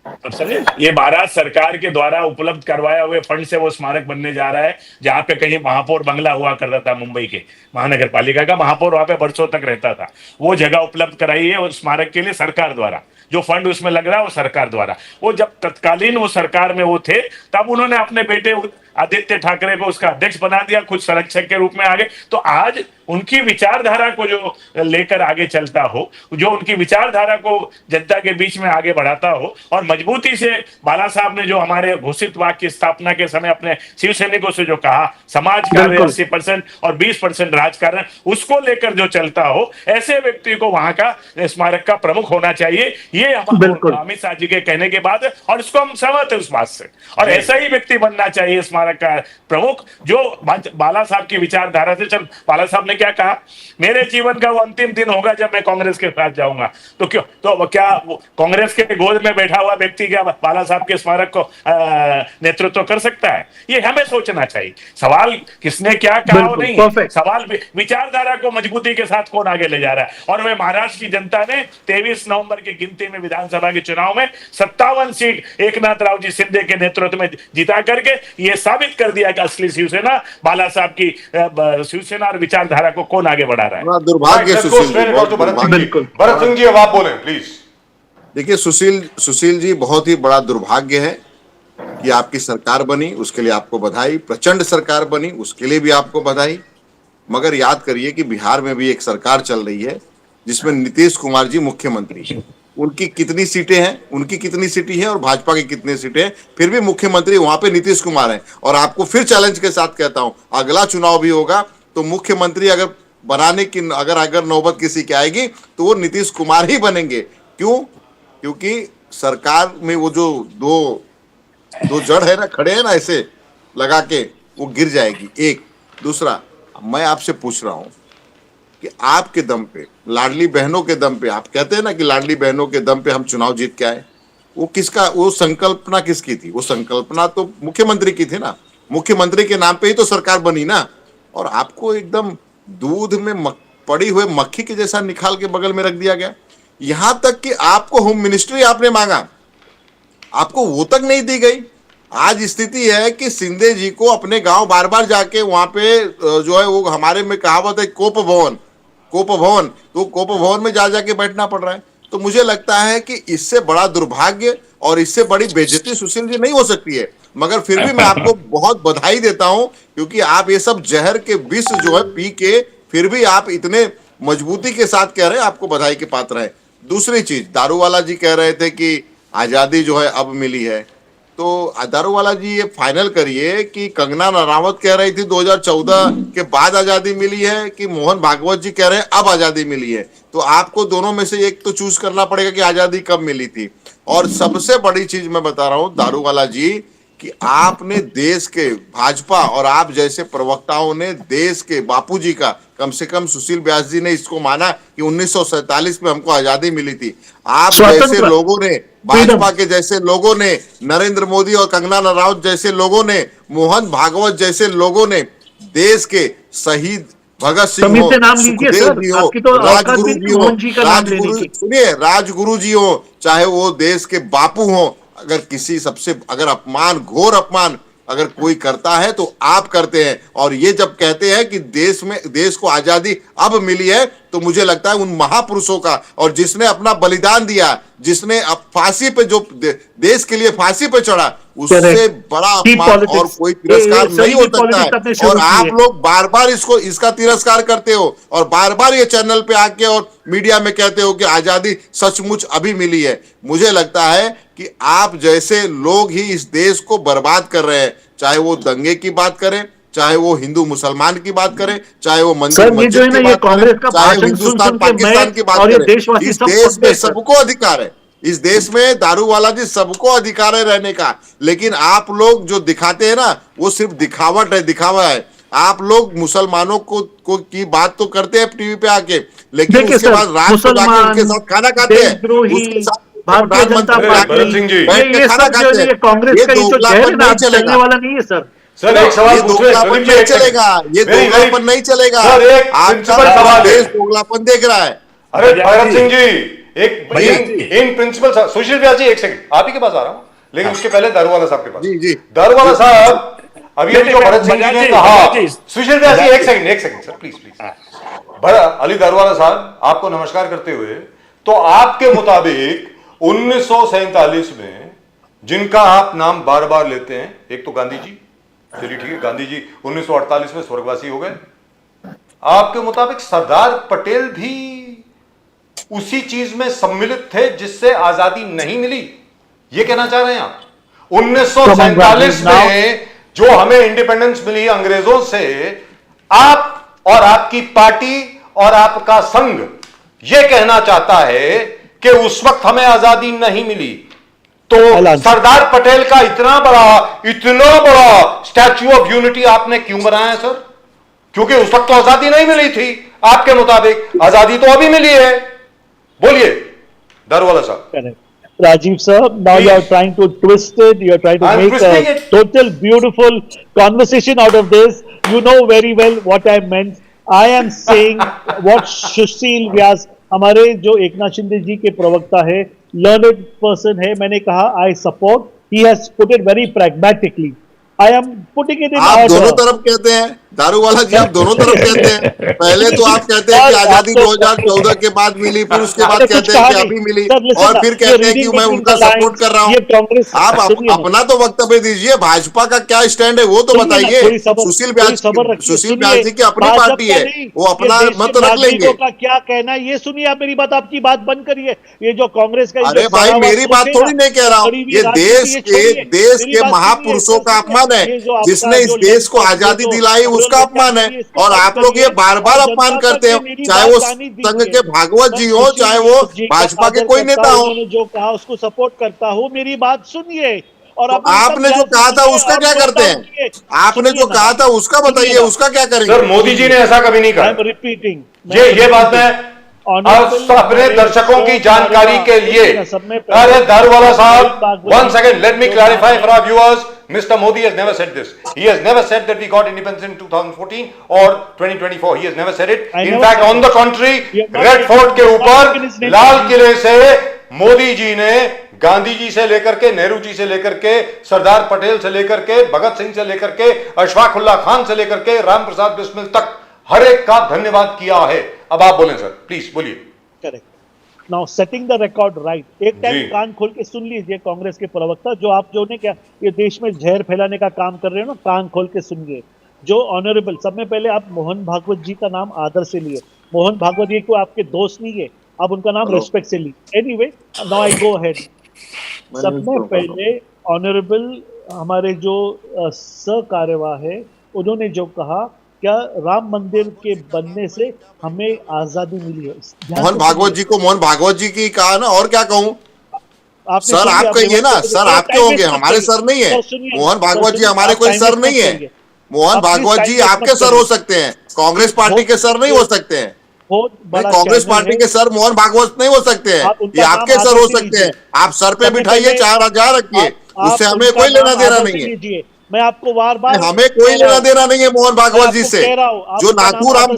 तो समझे, ये भारत सरकार के द्वारा उपलब्ध करवाया हुए फंड से वो स्मारक बनने जा रहा है। जहाँ पे कहीं महापौर बंगला हुआ करता था, मुंबई के महानगर पालिका का महापौर वहां पे वर्षों तक रहता था, वो जगह उपलब्ध कराई है उस स्मारक के लिए सरकार द्वारा। जो फंड उसमें लग रहा है वो सरकार द्वारा। वो जब तत्कालीन वो सरकार में वो थे, तब उन्होंने अपने बेटे आदित्य ठाकरे को उसका अध्यक्ष बना दिया, खुद संरक्षक के रूप में आगे। तो आज उनकी विचारधारा को जो लेकर आगे चलता हो, जो उनकी विचारधारा को जनता के बीच में आगे बढ़ाता हो, और मजबूती से बाला साहब ने जो हमारे घोषित वाक्य की स्थापना के समय अपने शिव सैनिकों से जो कहा, समाज कार्य 80% और 20% राजकारण, उसको लेकर जो चलता हो, ऐसे व्यक्ति को वहां का स्मारक का प्रमुख होना चाहिए। ये अमित शाह जी के कहने के बाद, और इसको हम सहमत है उस बात से, और ऐसा ही व्यक्ति बनना चाहिए स्मारक स्मारक का प्रमुख, जो बाला साहब की विचारधारा से चल, बाला साहब ने क्या कहा, मेरे जीवन का वो अंतिम दिन होगा जब मैं कांग्रेस के साथ जाऊंगा। तो क्यों, तो क्या कांग्रेस के गोद में बैठा हुआ व्यक्ति क्या बाला साहब के स्मारक को नेतृत्व कर सकता है? ये हमें सोचना चाहिए। सवाल किसने क्या कहा वो नहीं, सवाल विचारधारा को मजबूती के साथ कौन आगे ले जा रहा है। और वे महाराष्ट्र की जनता ने 23 नवंबर की गिनती में विधानसभा के चुनाव में 57 सीट एकनाथ रावजी शिंदे के नेतृत्व में जीता करके ये साबित कर दिया कि असली शिवसेना बाला साहब की शिवसेना और विचारधारा को कौन आगे बढ़ा रहा है। दुर्भाग्य भरत सिंह जी, अब आप बोलें प्लीज। देखिए सुशील जी, बहुत ही बड़ा दुर्भाग्य है कि आपकी सरकार बनी, उसके लिए आपको बधाई। प्रचंड सरकार बनी, उसके लिए भी आपको बधाई। मगर याद करिए कि बिहार में भी एक सरकार चल रही है जिसमें नीतीश कुमार जी मुख्यमंत्री हैं। उनकी कितनी सीटें हैं, उनकी कितनी सीटें हैं और भाजपा की कितनी सीटें हैं, फिर भी मुख्यमंत्री वहां पे नीतीश कुमार हैं। और आपको फिर चैलेंज के साथ कहता हूं, अगला चुनाव भी होगा तो मुख्यमंत्री अगर बनाने की अगर नौबत किसी की आएगी तो वो नीतीश कुमार ही बनेंगे। क्यों? क्योंकि सरकार में वो जो दो जड़ है ना, खड़े हैं ना ऐसे लगा के, वो गिर जाएगी। एक दूसरा, मैं आपसे पूछ रहा हूं कि आपके दम पे, लाडली बहनों के दम पे, आप कहते हैं ना कि लाडली बहनों के दम पे हम चुनाव जीत के आए, वो किसका, वो संकल्पना किसकी थी? वो संकल्पना तो मुख्यमंत्री की थी ना। मुख्यमंत्री के नाम पे ही तो सरकार बनी ना। और आपको एकदम दूध में पड़ी हुए मक्खी के जैसा निकाल के बगल में रख दिया गया। यहां तक कि आपको होम मिनिस्ट्री आपने मांगा, आपको वो तक नहीं दी गई। आज स्थिति है कि शिंदे जी को अपने गांव बार बार जाके वहां पे जो है, वो हमारे में कहावत है कोप भवन, तो कोप भवन में जाके बैठना पड़ रहा है। तो मुझे लगता है कि इससे बड़ा दुर्भाग्य और इससे बड़ी बेइज्जती सुशील जी नहीं हो सकती है। मगर फिर भी मैं आपको बहुत बधाई देता हूं, क्योंकि आप ये सब जहर के विष जो है पी के फिर भी आप इतने मजबूती के साथ कह रहे हैं, आपको बधाई के पात्र है। दूसरी चीज, दारूवाला जी कह रहे थे कि आजादी जो है अब मिली है, तो दारूवाला जी ये फाइनल करिए कि कंगना रनावत कह रही थी 2014 के बाद आजादी मिली है, कि मोहन भागवत जी कह रहे हैं अब आजादी मिली है। तो आपको दोनों में से एक तो चूज करना पड़ेगा कि आजादी कब मिली थी। और सबसे बड़ी चीज मैं बता रहा हूं दारूवाला जी, कि आपने देश के, भाजपा और आप जैसे प्रवक्ताओं ने देश के बापूजी का, कम से कम सुशील व्यास जी ने इसको माना कि 1947 में हमको आजादी मिली थी। आप जैसे लोगों ने, भाजपा के जैसे लोगों ने, नरेंद्र मोदी और कंगना रनावत जैसे लोगों ने, मोहन भागवत जैसे लोगों ने देश के शहीद भगत सिंह हो, सुखदेव जी हो, राजगुरु जी हो, सुनिए राजगुरु जी हो, चाहे वो देश के बापू हो, अगर किसी सबसे अगर अपमान, घोर अपमान अगर कोई करता है तो आप करते हैं। और ये जब कहते हैं कि देश को आजादी अब मिली है, तो मुझे लगता है उन महापुरुषों का, और जिसने अपना बलिदान दिया, जिसने अब फांसी पे, जो देश के लिए फांसी पे चढ़ा, उससे बड़ा अपमान और कोई तिरस्कार नहीं हो सकता है। और आप लोग बार बार इसका तिरस्कार करते हो और बार बार ये चैनल पे आके और मीडिया में कहते हो कि आजादी सचमुच अभी मिली है। मुझे लगता है कि आप जैसे लोग ही इस देश को बर्बाद कर रहे हैं, चाहे वो दंगे की बात करें, चाहे वो हिंदू मुसलमान की बात करें, चाहे वो मंदिर मस्जिद की बात करें, चाहे हिंदुस्तान पाकिस्तान की बात करें। इस देश में सबको अधिकार है, इस देश में दारूवाला जी सबको अधिकार है रहने का। लेकिन आप लोग जो दिखाते हैं ना, वो सिर्फ दिखावट है, दिखावा है। आप लोग मुसलमानों को की बात तो करते हैं टीवी पे आके, लेकिन उसके बाद रात को जाके उनके साथ खाना खाते हैं, उसके साथ भारतीय जनता पार्टी, खाना खाते हैं। कांग्रेस का नहीं चलेगा वाला नहीं है सर। सर एक सवाल दोगलापन नहीं चलेगा, ये दोगलापन नहीं चलेगा। आपका देश दोगलापन देख रहा है। अरे भरत सिंह जी, एक इन प्रिंसिपल, सुशील व्यास जी एक सेकंड, आप ही के पास आ रहा हूं, लेकिन उसके पहले दारूवाला साहब के पास। जी दारूवाला साहब, अभी जो भरत सिंह जी ने कहा, सुशील व्यास जी एक second sir, please. Ali Daruwalla साहब, आपको नमस्कार करते हुए, तो आपके मुताबिक 1947 में जिनका आप नाम बार बार लेते हैं, एक तो गांधी जी, चलिए ठीक है, गांधी जी 1948 में स्वर्गवासी हो गए। आपके मुताबिक सरदार पटेल भी उसी चीज में सम्मिलित थे जिससे आजादी नहीं मिली, ये कहना चाह रहे हैं आप? 1947 में जो हमें इंडिपेंडेंस मिली अंग्रेजों से, आप और आपकी पार्टी और आपका संघ ये कहना चाहता है कि उस वक्त हमें आजादी नहीं मिली। तो I'll answer. सरदार पटेल का इतना बड़ा स्टैच्यू ऑफ यूनिटी आपने क्यों बनाया है सर? क्योंकि उस वक्त तो आजादी नहीं मिली थी आपके मुताबिक, आजादी तो अभी मिली है। बोलिए दारूवाला साहब। Correct. Rajiv sir, now you are Please. trying to twist it. You are trying to I'm make twisting a it. total beautiful conversation out of this. You know very well what I meant. I am saying what Sushil Vyas, हमारे जो एकनाथ शिंदे जी के प्रवक्ता है, learned person है, मैंने कहा I support. He has put it very pragmatically. I am putting it in आप order. दोनों तरफ कहते हैं, दारूवाला जी आप दोनों तरफ कहते हैं। पहले तो आप कहते हैं कि आजादी 2014 के बाद मिली, फिर उसके बाद अरे कहते कुछ हैं कहा कि नहीं। अभी मिली, सर, listen और ना, फिर ये कहते हैं कि reading मैं between उनका the lines, सपोर्ट कर रहा हूँ। ये कांग्रेस आप सुनिए ना। अपना तो वक्तव्य दीजिए, भाजपा का क्या स्टैंड है वो तो सुनिए ना, बताइए। थोड़ी सबर- सुशील थोड़ी व्यास सबर रखिए। सुशील सुनिए, व्यास जी की अपनी भाजपा पार्टी है, नहीं, वो अपना ये देश मत के रख लेंगे। नागरिकों का क्या कहना है ये सुनिए। आप मेरी बात, आपकी बात बंद करिए। ये जो कांग्रेस का अरे भाई मेरी बात थोड़ी नहीं कह रहा हूँ, ये देश के महापुरुषों का अपमान है, जिसने इस देश को आजादी दिलाई उसका अपमान है। और आप लोग ये बार बार अपमान करते हैं, चाहे वो संघ के भागवत जी हो, चाहे वो भाजपा के कोई नेता हो। उन्होंने जो कहा उसको सपोर्ट करता हूँ, मेरी बात सुनिए। और तो आपने जो कहा था उसका क्या करते हैं? आपने जो कहा था उसका बताइए, उसका क्या करेंगे? सर मोदी जी ने ऐसा कभी नहीं आई एम कहा। रिपीटिंग ये बात मैं अपने दर्शकों की जानकारी के लिए, अरे दारूवाला साहब, one second, let me clarify for our viewers. Mr. Modi has never said this. He has never said that we got independence in 2014 or 2024. He has never said it. In fact, on the contrary, Red Fort के ऊपर लाल किले से मोदी जी ने गांधी जी से लेकर के, नेहरू जी से लेकर के, सरदार पटेल से लेकर के, भगत सिंह से लेकर के, अशफाक उल्लाह खान से लेकर के, राम प्रसाद बिस्मिल तक हर एक का धन्यवाद किया है। अब आप बोलें सर, प्लीज बोलिए। Correct. Now setting the record right, एक जी। टाइम कान खोल के सुन लीजिए कांग्रेस के प्रवक्ता, जो आप जो ने क्या ये देश में जहर फैलाने का काम कर रहे हो ना, कान खोल के सुनिए। जो ऑनरेबल, सब में पहले आप मोहन भागवत जी का नाम आदर से लिए। मोहन भागवत जी को आपके दोस्त नहीं है, आप उनका नाम रेस्पेक्ट से लिए। Anyway, now I go ahead. सब में पहले ऑनरेबल हमारे जो सहकार्यवाह है, उन्होंने जो कहा, क्या राम मंदिर के बनने से हमें आजादी मिली है। मोहन भागवत जी को मोहन भागवत जी की कहा ना, और क्या कहूं? सर आप कहिए ना, सर आपके होंगे, हमारे सर नहीं है। मोहन भागवत जी हमारे कोई सर नहीं है। मोहन भागवत जी आपके सर हो सकते हैं, कांग्रेस पार्टी के सर नहीं हो सकते हैं। कांग्रेस पार्टी के सर मोहन भागवत नहीं हो सकते हैं, ये आपके सर हो सकते हैं। आप सर पे बिठाइए, 4,000 रखिए, उससे हमें कोई लेना देना नहीं है। मैं आपको बार-बार हमें कोई लेना देना नहीं है मोहन भागवत जी से। जो नाथूराम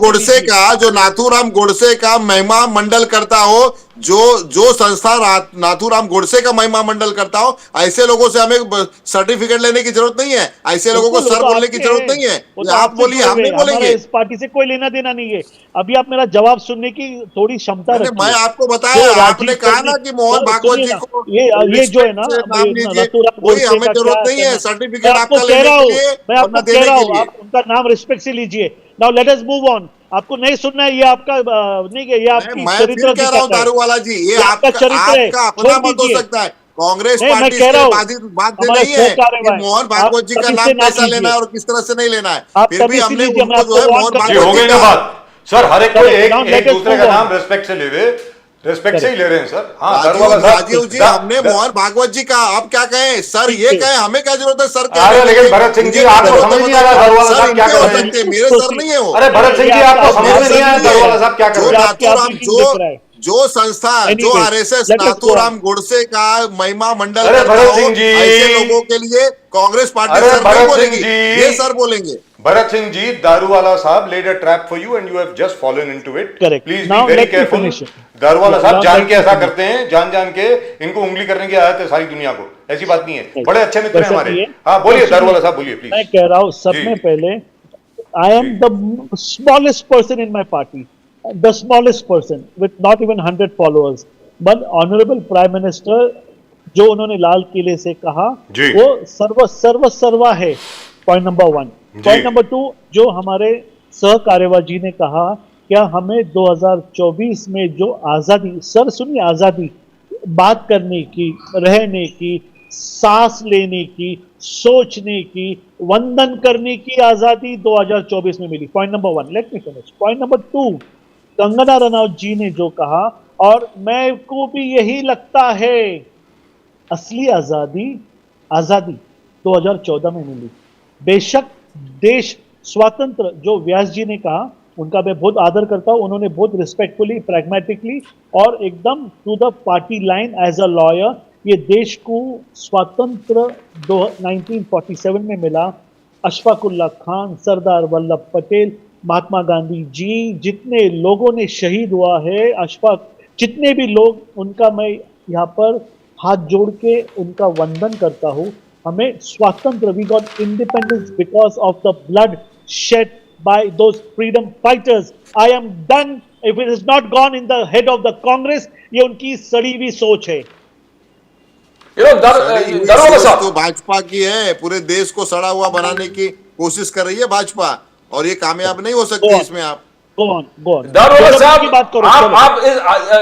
गोडसे का महिमा मंडल करता हो, जो संस्था नाथूराम गोडसे का महिमा मंडल करता हो, ऐसे लोगों से हमें सर्टिफिकेट लेने की जरूरत नहीं है, ऐसे लोगों को सर बोलने की जरूरत नहीं है। आप बोलिए, हम नहीं बोलेंगे। इस पार्टी से कोई लेना देना नहीं है। अभी आप मेरा जवाब सुनने की थोड़ी क्षमता रखिए। मैं आपको बताया, आपने कहा ना कि मोहन भागवत जी को ये जो है ना, नाम लीजिए, कोई हमें जरूरत नहीं है सर्टिफिकेट आपका कह रहा लेने हूँ, के लिए, मैं आपको कह रहा हूँ, आप उनका नाम रिस्पेक्ट से लीजिए। Now let us move on. आपको नहीं सुनना है, ये आपका नहीं है, ये आपकी मैं चरित्र फिर कह रहा हूँ दिखाता है। दारूवाला जी, ये आपका आपका चरित्र है, अपना छोड़ मत हो दीजिए। सकता है। कांग्रेस नहीं, मैं पार्टी कह रहा हूँ, बात हमारे नहीं है सहकार्य कि में मोहन आप भागवत जी का तभी नाम से ना कैसा कीजिए। लेना है और किस तरह से नहीं लेना है। आप फिर तभी भी से हमने लीजिए, मैं उनको जो है आपको मोहन warn कर जी, हो भागवत गई जी ना का बात सर, हर एक को Now एक let us दूसरे का move on. नाम रेस्पेक्ट से ले हुए, रेस्पेक्ट से ही ले रहे हैं सर। हाँ दारूवाला राजीव जी, हमने मोहन भागवत जी का, अब क्या कहें सर, ये कहें, हमें क्या जरूरत है सर अरे लेकिन भरत सिंह जी, आपको समझ नहीं आ रहा दारूवाला साहब क्या कर रहे हैं? मेरे सर नहीं है वो। अरे भरत सिंह जी, आपको समझ में नहीं आया दारूवाला साहब क्या कर जो रहे हैं? नाथूराम जो संस्था जो Anyway, RSS let us go Nathuram Godse का महिमा मंडल अरे करता भरत हो, सिंह जी, ऐसे लोगों के लिए कांग्रेस पार्टी अरे सर नहीं भरत बोलेगी, सिंह जी, ये सर बोलेंगे। भरत सिंह जी, दारूवाला साहब laid a trap for you and you have just fallen into it. Correct. Please Now be very let me careful. finish it. Daruwalla साहब Now जान let के me ऐसा finish. करते हैं, जान के इनको उंगली करने की आदत है सारी दुनिया को, ऐसी बात नहीं है। बड़े अच्छे मित्र हैं वैसा हमारे। नहीं है। हाँ बोलिए वैसा दारूवाला नहीं। साहब, बोलिए मैं प्लीज। कह रहा हूँ, सब जी। में पहले I am the smallest person in my party, the smallest person with not even 100 followers, but honourable prime minister जो उन्होंने लाल किले से कहा, जी। वो सर्वा है। Point number 1। पॉइंट नंबर 2, जो हमारे सहकार्यवाह जी ने कहा, क्या हमें 2024 में जो आजादी, सर सुनिए, आजादी बात करने की, रहने की, सांस लेने की, सोचने की, वंदन करने की आजादी 2024 में मिली। Point number 1, let me finish. Point number 2, Kangana Ranaut ji ने जो कहा, और मैं को भी यही लगता है, असली आजादी आजादी 2014 में मिली। बेशक देश स्वतंत्र, जो व्यास जी ने कहा, उनका मैं बहुत आदर करता हूं, उन्होंने बहुत रिस्पेक्टफुली, प्रैग्मेटिकली और एकदम to the party line as a lawyer ये देश को स्वतंत्र 1947 में मिला। अशफाकुल्ला खान, सरदार वल्लभ पटेल, महात्मा गांधी जी, जितने लोगों ने शहीद हुआ है, जितने भी लोग, उनका मैं यहाँ पर हाथ जोड़ के उनका वंदन करता हूँ। हमें स्वतंत्र, we got independence because of the bloodshed by those freedom fighters. I am done. If it is not gone in the head of the Congress, ये उनकी सड़ी हुई सोच है। सड़ी हुई दारोगा सोच साहब, तो भाजपा की है, पूरे देश को सड़ा हुआ बनाने की कोशिश कर रही है भाजपा, और ये कामयाब नहीं हो सकती इसमें। आप Go on. दारोगा साहब, की बात करो, आप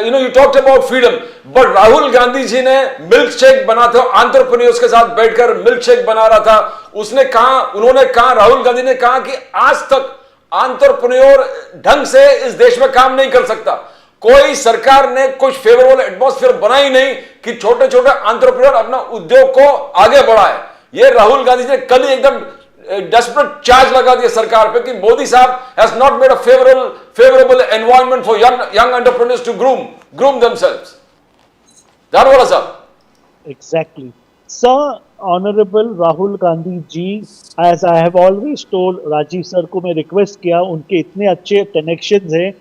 you talked about freedom, but Rahul Gandhi ji ने मिल्क शेक बनाते हो, एंटरप्रेन्योर्स के साथ बैठकर मिल्क शेक बना रहा था। उन्होंने कहा, राहुल गांधी ने कहा कि आज तक एंटरप्रेन्योर ढंग से इस देश में काम नहीं कर सकता। कोई सरकार ने कुछ फेवरेबल एटमॉस्फेयर बना ही नहीं कि छोटे छोटे एंटरप्रेन्योर अपना उद्योग को आगे बढ़ाए। ये राहुल गांधी जी ने कल ही एकदम डेस्परेट चार्ज लगा दिया सरकार पे कि मोदी साहब has not made a favourable environment for young entrepreneurs to groom themselves. दारोगा साहब, Exactly. Sir, Honorable Rahul Gandhi ji, as I have always told Rajiv sir को मैं रिक्वेस्ट किया, उनके इतने अच्छे कनेक्शंस हैं,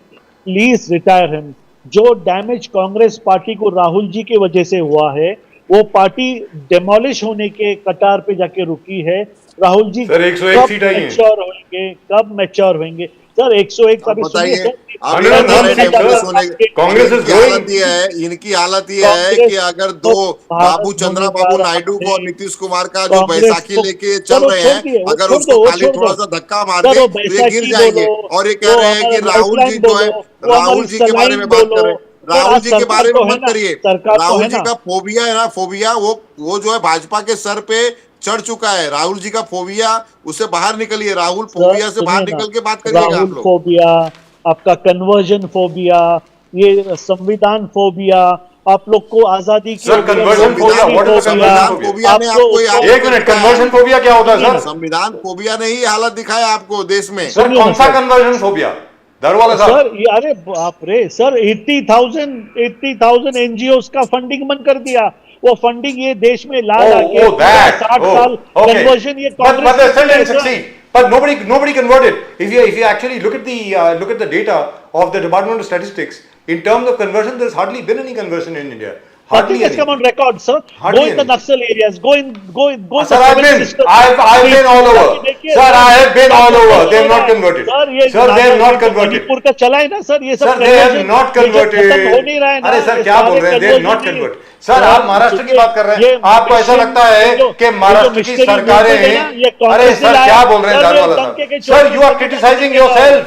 प्लीज रिटायर हिम। जो डैमेज कांग्रेस पार्टी को राहुल जी की वजह से हुआ है, वो पार्टी डेमोलिश होने के कतार पे जाके रुकी है। राहुल जी सर, 101 कब सीट आई हैं। मैच्योर होंगे, कब मैच्योर होंगे? सर 101 का भी बताइए, सुनिए आप अनिल ये गांधी बता रहे हैं सर, कि कांग्रेस is growing। इनकी हालत ये है कि अगर दो बाबू चंद्रा बाबू नायडू को और नीतीश कुमार का जो बैसाखी लेके चल रहे हैं, अगर उसको खाली थोड़ा सा धक्का मार दे तो ये गिर जाएंगे। और ये कह रहे हैं कि राहुल जी जो है, राहुल जी के बारे में बात करें, राहुल जी के बारे में मत करिए। राहुल जी का फोबिया है ना, फोबिया वो जो है भाजपा के सर पे चढ़ चुका है। राहुल जी का फोबिया, उससे बाहर निकलिए। राहुल फोबिया से बाहर निकल के बात करिएगा आप राहुल लोग। फोबिया, आपका कन्वर्जन फोबिया, ये संविधान फोबिया, आप लोग को आजादी की sir, conversion phobia, what is the conversion phobia ने आपको ये हालत एक मिनट, कन्वर्जन फोबिया क्या होता है सर? संविधान फोबिया ने ही हालत दिखाया आपको देश में। सर, कौन सा कन्वर्जन फोबिया? दारोगा साहब, सर ये, अरे बाप रे सर, 80,000 एनजीओ का फंडिंग बंद कर दिया। वो फंडिंग ये देश में ला के 60 साल कन्वर्जन ये but they still didn't Congress succeed. But nobody converted. If you actually look at the data of the Department of Statistics, in terms of conversion, there's hardly been any conversion in India. Hardly Nothing has any. come on record, sir. Hardly Go in the any. Naxal areas. Go in Sir, the I've seven been sisters. all over. देखिए, Sir, I have been all over. They have not converted. Sir ये Sir, they have not converted. Manipur का चला है ना sir, ये सब Sir, they have conversion, not ये जो converted. खत्म हो नहीं रहा है ना, अरे सर, ये क्या बोल सारे रहे हैं? They have not conversion converted. He- sir, आप महाराष्ट्र की बात कर रहे हैं। ये आपको ऐसा मिशन- लगता है ये कि महाराष्ट्र की मिशनरी सरकारें मूवमेंट है ना, ये अरे कांग्रेस सर, ने लाया। क्या बोल रहे हैं सर, ये दारवाला दंगे के साहब? सर, चोट you are पे criticizing किया। yourself.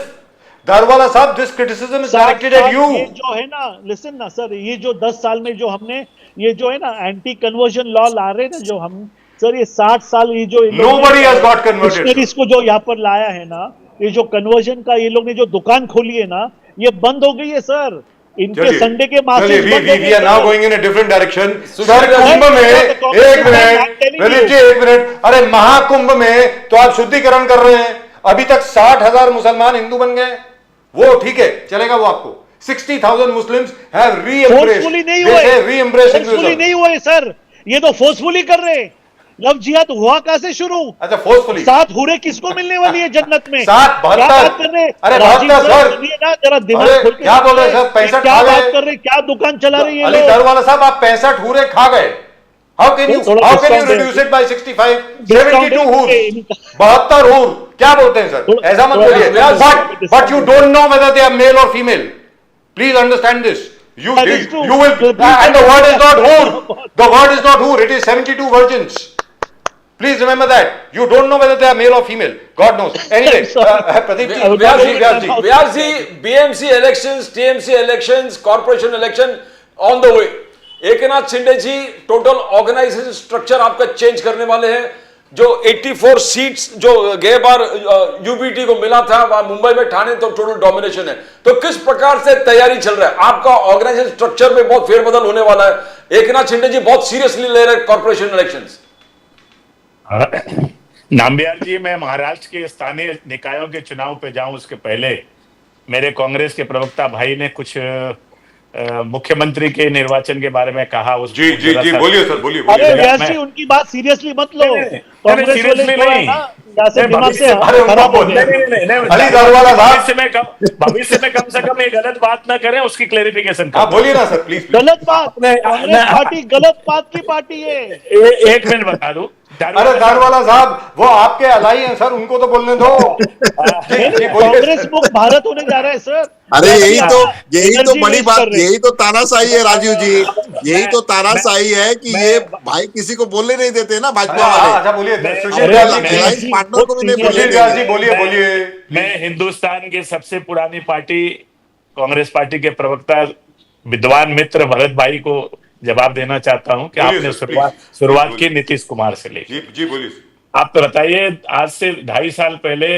दारवाला साहब, this criticism is directed at you. ये जो है ना, लिसन ना सर, ये जो 10 साल में जो हमने ये जो है ना एंटी कन्वर्जन लॉ ला रहे हैं ना, जो हम सर ये 60 साल ये जो Nobody has got converted. Missionaries को जो यहाँ पर लाया है ना, ये जो कन्वर्जन का ये लोग ने जो दुकान खोली है ना, ये बंद हो गई है सर। इनके चलिए, संडे के चलिए, market we are now going in a different direction. Sushil sir, जी, कुंभ में तो कांग्रेस एक ने minute, I'm telling Pradeep you. जी एक मिनट, अरे महाकुंभ में तो आप शुद्धिकरण कर रहे हैं। अभी तक 60,000 मुसलमान हिंदू बन गए। वो ठीक है, चलेगा वो आपको। 60,000 Muslims have re-embraced. फोर्सफुली नहीं They हुए, say re-embrace फोर्सफुली Hinduism. नहीं हुए सर, ये तो फोर्सफुली कर रहे हैं। लव जिहाद हुआ कहां से शुरू? अच्छा, forcefully. 7 हुरे किसको मिलने वाली है जन्नत में? 7, 72. क्या बात कर रहे हैं? अरे राजीव 72 सर। सुनिए ना, जरा दिमाग अरे, खोल के क्या बोल रहे हैं सुनिए। सर? 65 क्या खा बात गए। कर रहे हैं? क्या दुकान चला रही है अली लोग? दारवाला साहब, आप 65 हूरे खा गए। How can you थोड़ा discount reduce it by 65? Discount 72 हूर, है। 72 हूर, क्या बोलते हैं सर? थोड़ा- ऐसा मत थोड़ा बोलिए। discount- But you don't know whether they are male or female. Please understand this. You That is true. will, and the word is not hoor. The word is not hoor. It is 72 virgins. Please remember that. You don't know whether they are male or female. God knows. Anyway, Pradeep ji, Vyas ji, BMC elections, TMC elections, corporation election on the way. Eknath Shinde ji total organisation structure आपका change करने वाले हैं। जो 84 seats जो गए बार UBT को मिला था, वहां मुंबई में ठाणे तो टोटल डोमिनेशन है। तो किस प्रकार से तैयारी चल रहा है? आपका ऑर्गेनाइजेशन स्ट्रक्चर में बहुत फेरबदल होने वाला है। एकनाथ शिंदे जी बहुत सीरियसली ले रहे हैं कॉर्पोरेशन इलेक्शंस। नाम्बियार जी, मैं महाराष्ट्र के स्थानीय निकायों के चुनाव पे जाऊं उसके पहले मेरे कांग्रेस के प्रवक्ता भाई ने कुछ मुख्यमंत्री के निर्वाचन के बारे में कहा। उस जी जी जी, बोलिए सर, बोलिए अरे बोलिए। व्यास जी, उनकी बात सीरियसली मत लो। कांग्रेस वाले seriously जो है नहीं। ना, यहाँ से दिमाग से अरे उनको खराब हो बोलने गए। अली दारूवाला साहब, भविष्य में कम से कम ये गलत बात ना करें, उसकी क्लेरिफिकेशन आप बोलिए ना सर, प्लीज। गलत बात, कांग्रेस पार्टी गलत बात की पार्टी है। एक मिनट बता दूं। अरे दारूवाला साहब, वो आपके अलाई हैं सर, उनको तो बोलने दो। जी, जी, बोलिए। कांग्रेस मुक्त भारत होने जा रहा है सर। अरे यही तो एनर्जी बड़ी वेस्ट बात, कर रहे हैं। यही तो तानाशाही है राजीव जी, यही तो तानाशाही है कि ये भाई किसी को बोलने नहीं देते ना भाजपा वाले। अच्छा बोलिए, सुशील अरे, व्यास जी, अलायंस पार्टनर को भी नहीं बोलने सुशील व्यास जी, देते। बोलिए बोलिए। मैं हिंदुस्तान की सबसे पुरानी पार्टी कांग्रेस पार्टी के प्रवक्ता विद्वान मित्र भरत भाई को जवाब देना चाहता हूं कि बोलिए आपने सर, शुरुआत प्लीज की बोलिए। नीतीश कुमार से लेकर। जी जी, बोलिए। आप तो बताइए, आज से 2.5 साल पहले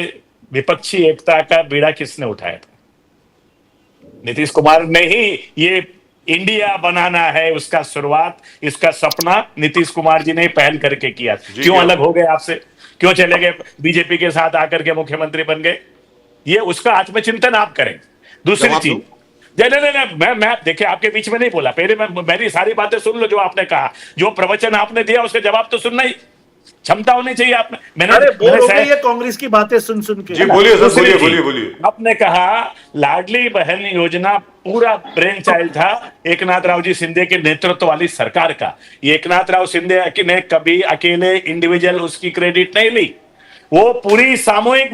विपक्षी एकता का बीड़ा किसने उठाया था? नीतीश कुमार ने ही। ये इंडिया बनाना है उसका शुरुआत, इसका सपना नीतीश कुमार जी ने पहल करके किया। क्यों अलग हो गए आपसे? क्यों चले गए बीजेपी के साथ आकर के मुख्यमंत्री बन गए? ये उसका आत्मचिंतन आप करें। दूसरी जवाब चीज, दूं? नहीं, मैं देखिए आपके बीच में नहीं बोला, पहले मेरी सारी बातें सुन लो। जो आपने कहा, जो प्रवचन आपने दिया, उसका जवाब तो सुनना ही क्षमता होनी चाहिए आप में। अरे बोर हो गई है कांग्रेस की बातें सुन सुन के। जी बोलिए सर, दूसरी बोलिए चीज, बोलिए बोलिए। आपने कहा लाडली बहन योजना पूरा ब्रेन चाइल्ड था एकनाथ राव जी शिंदे के नेतृत्व वाली सरकार का। ये एकनाथ राव शिंदे ने कभी अकेले इंडिविजुअल उसकी क्रेडिट नहीं ली, वो पूरी सामूहिक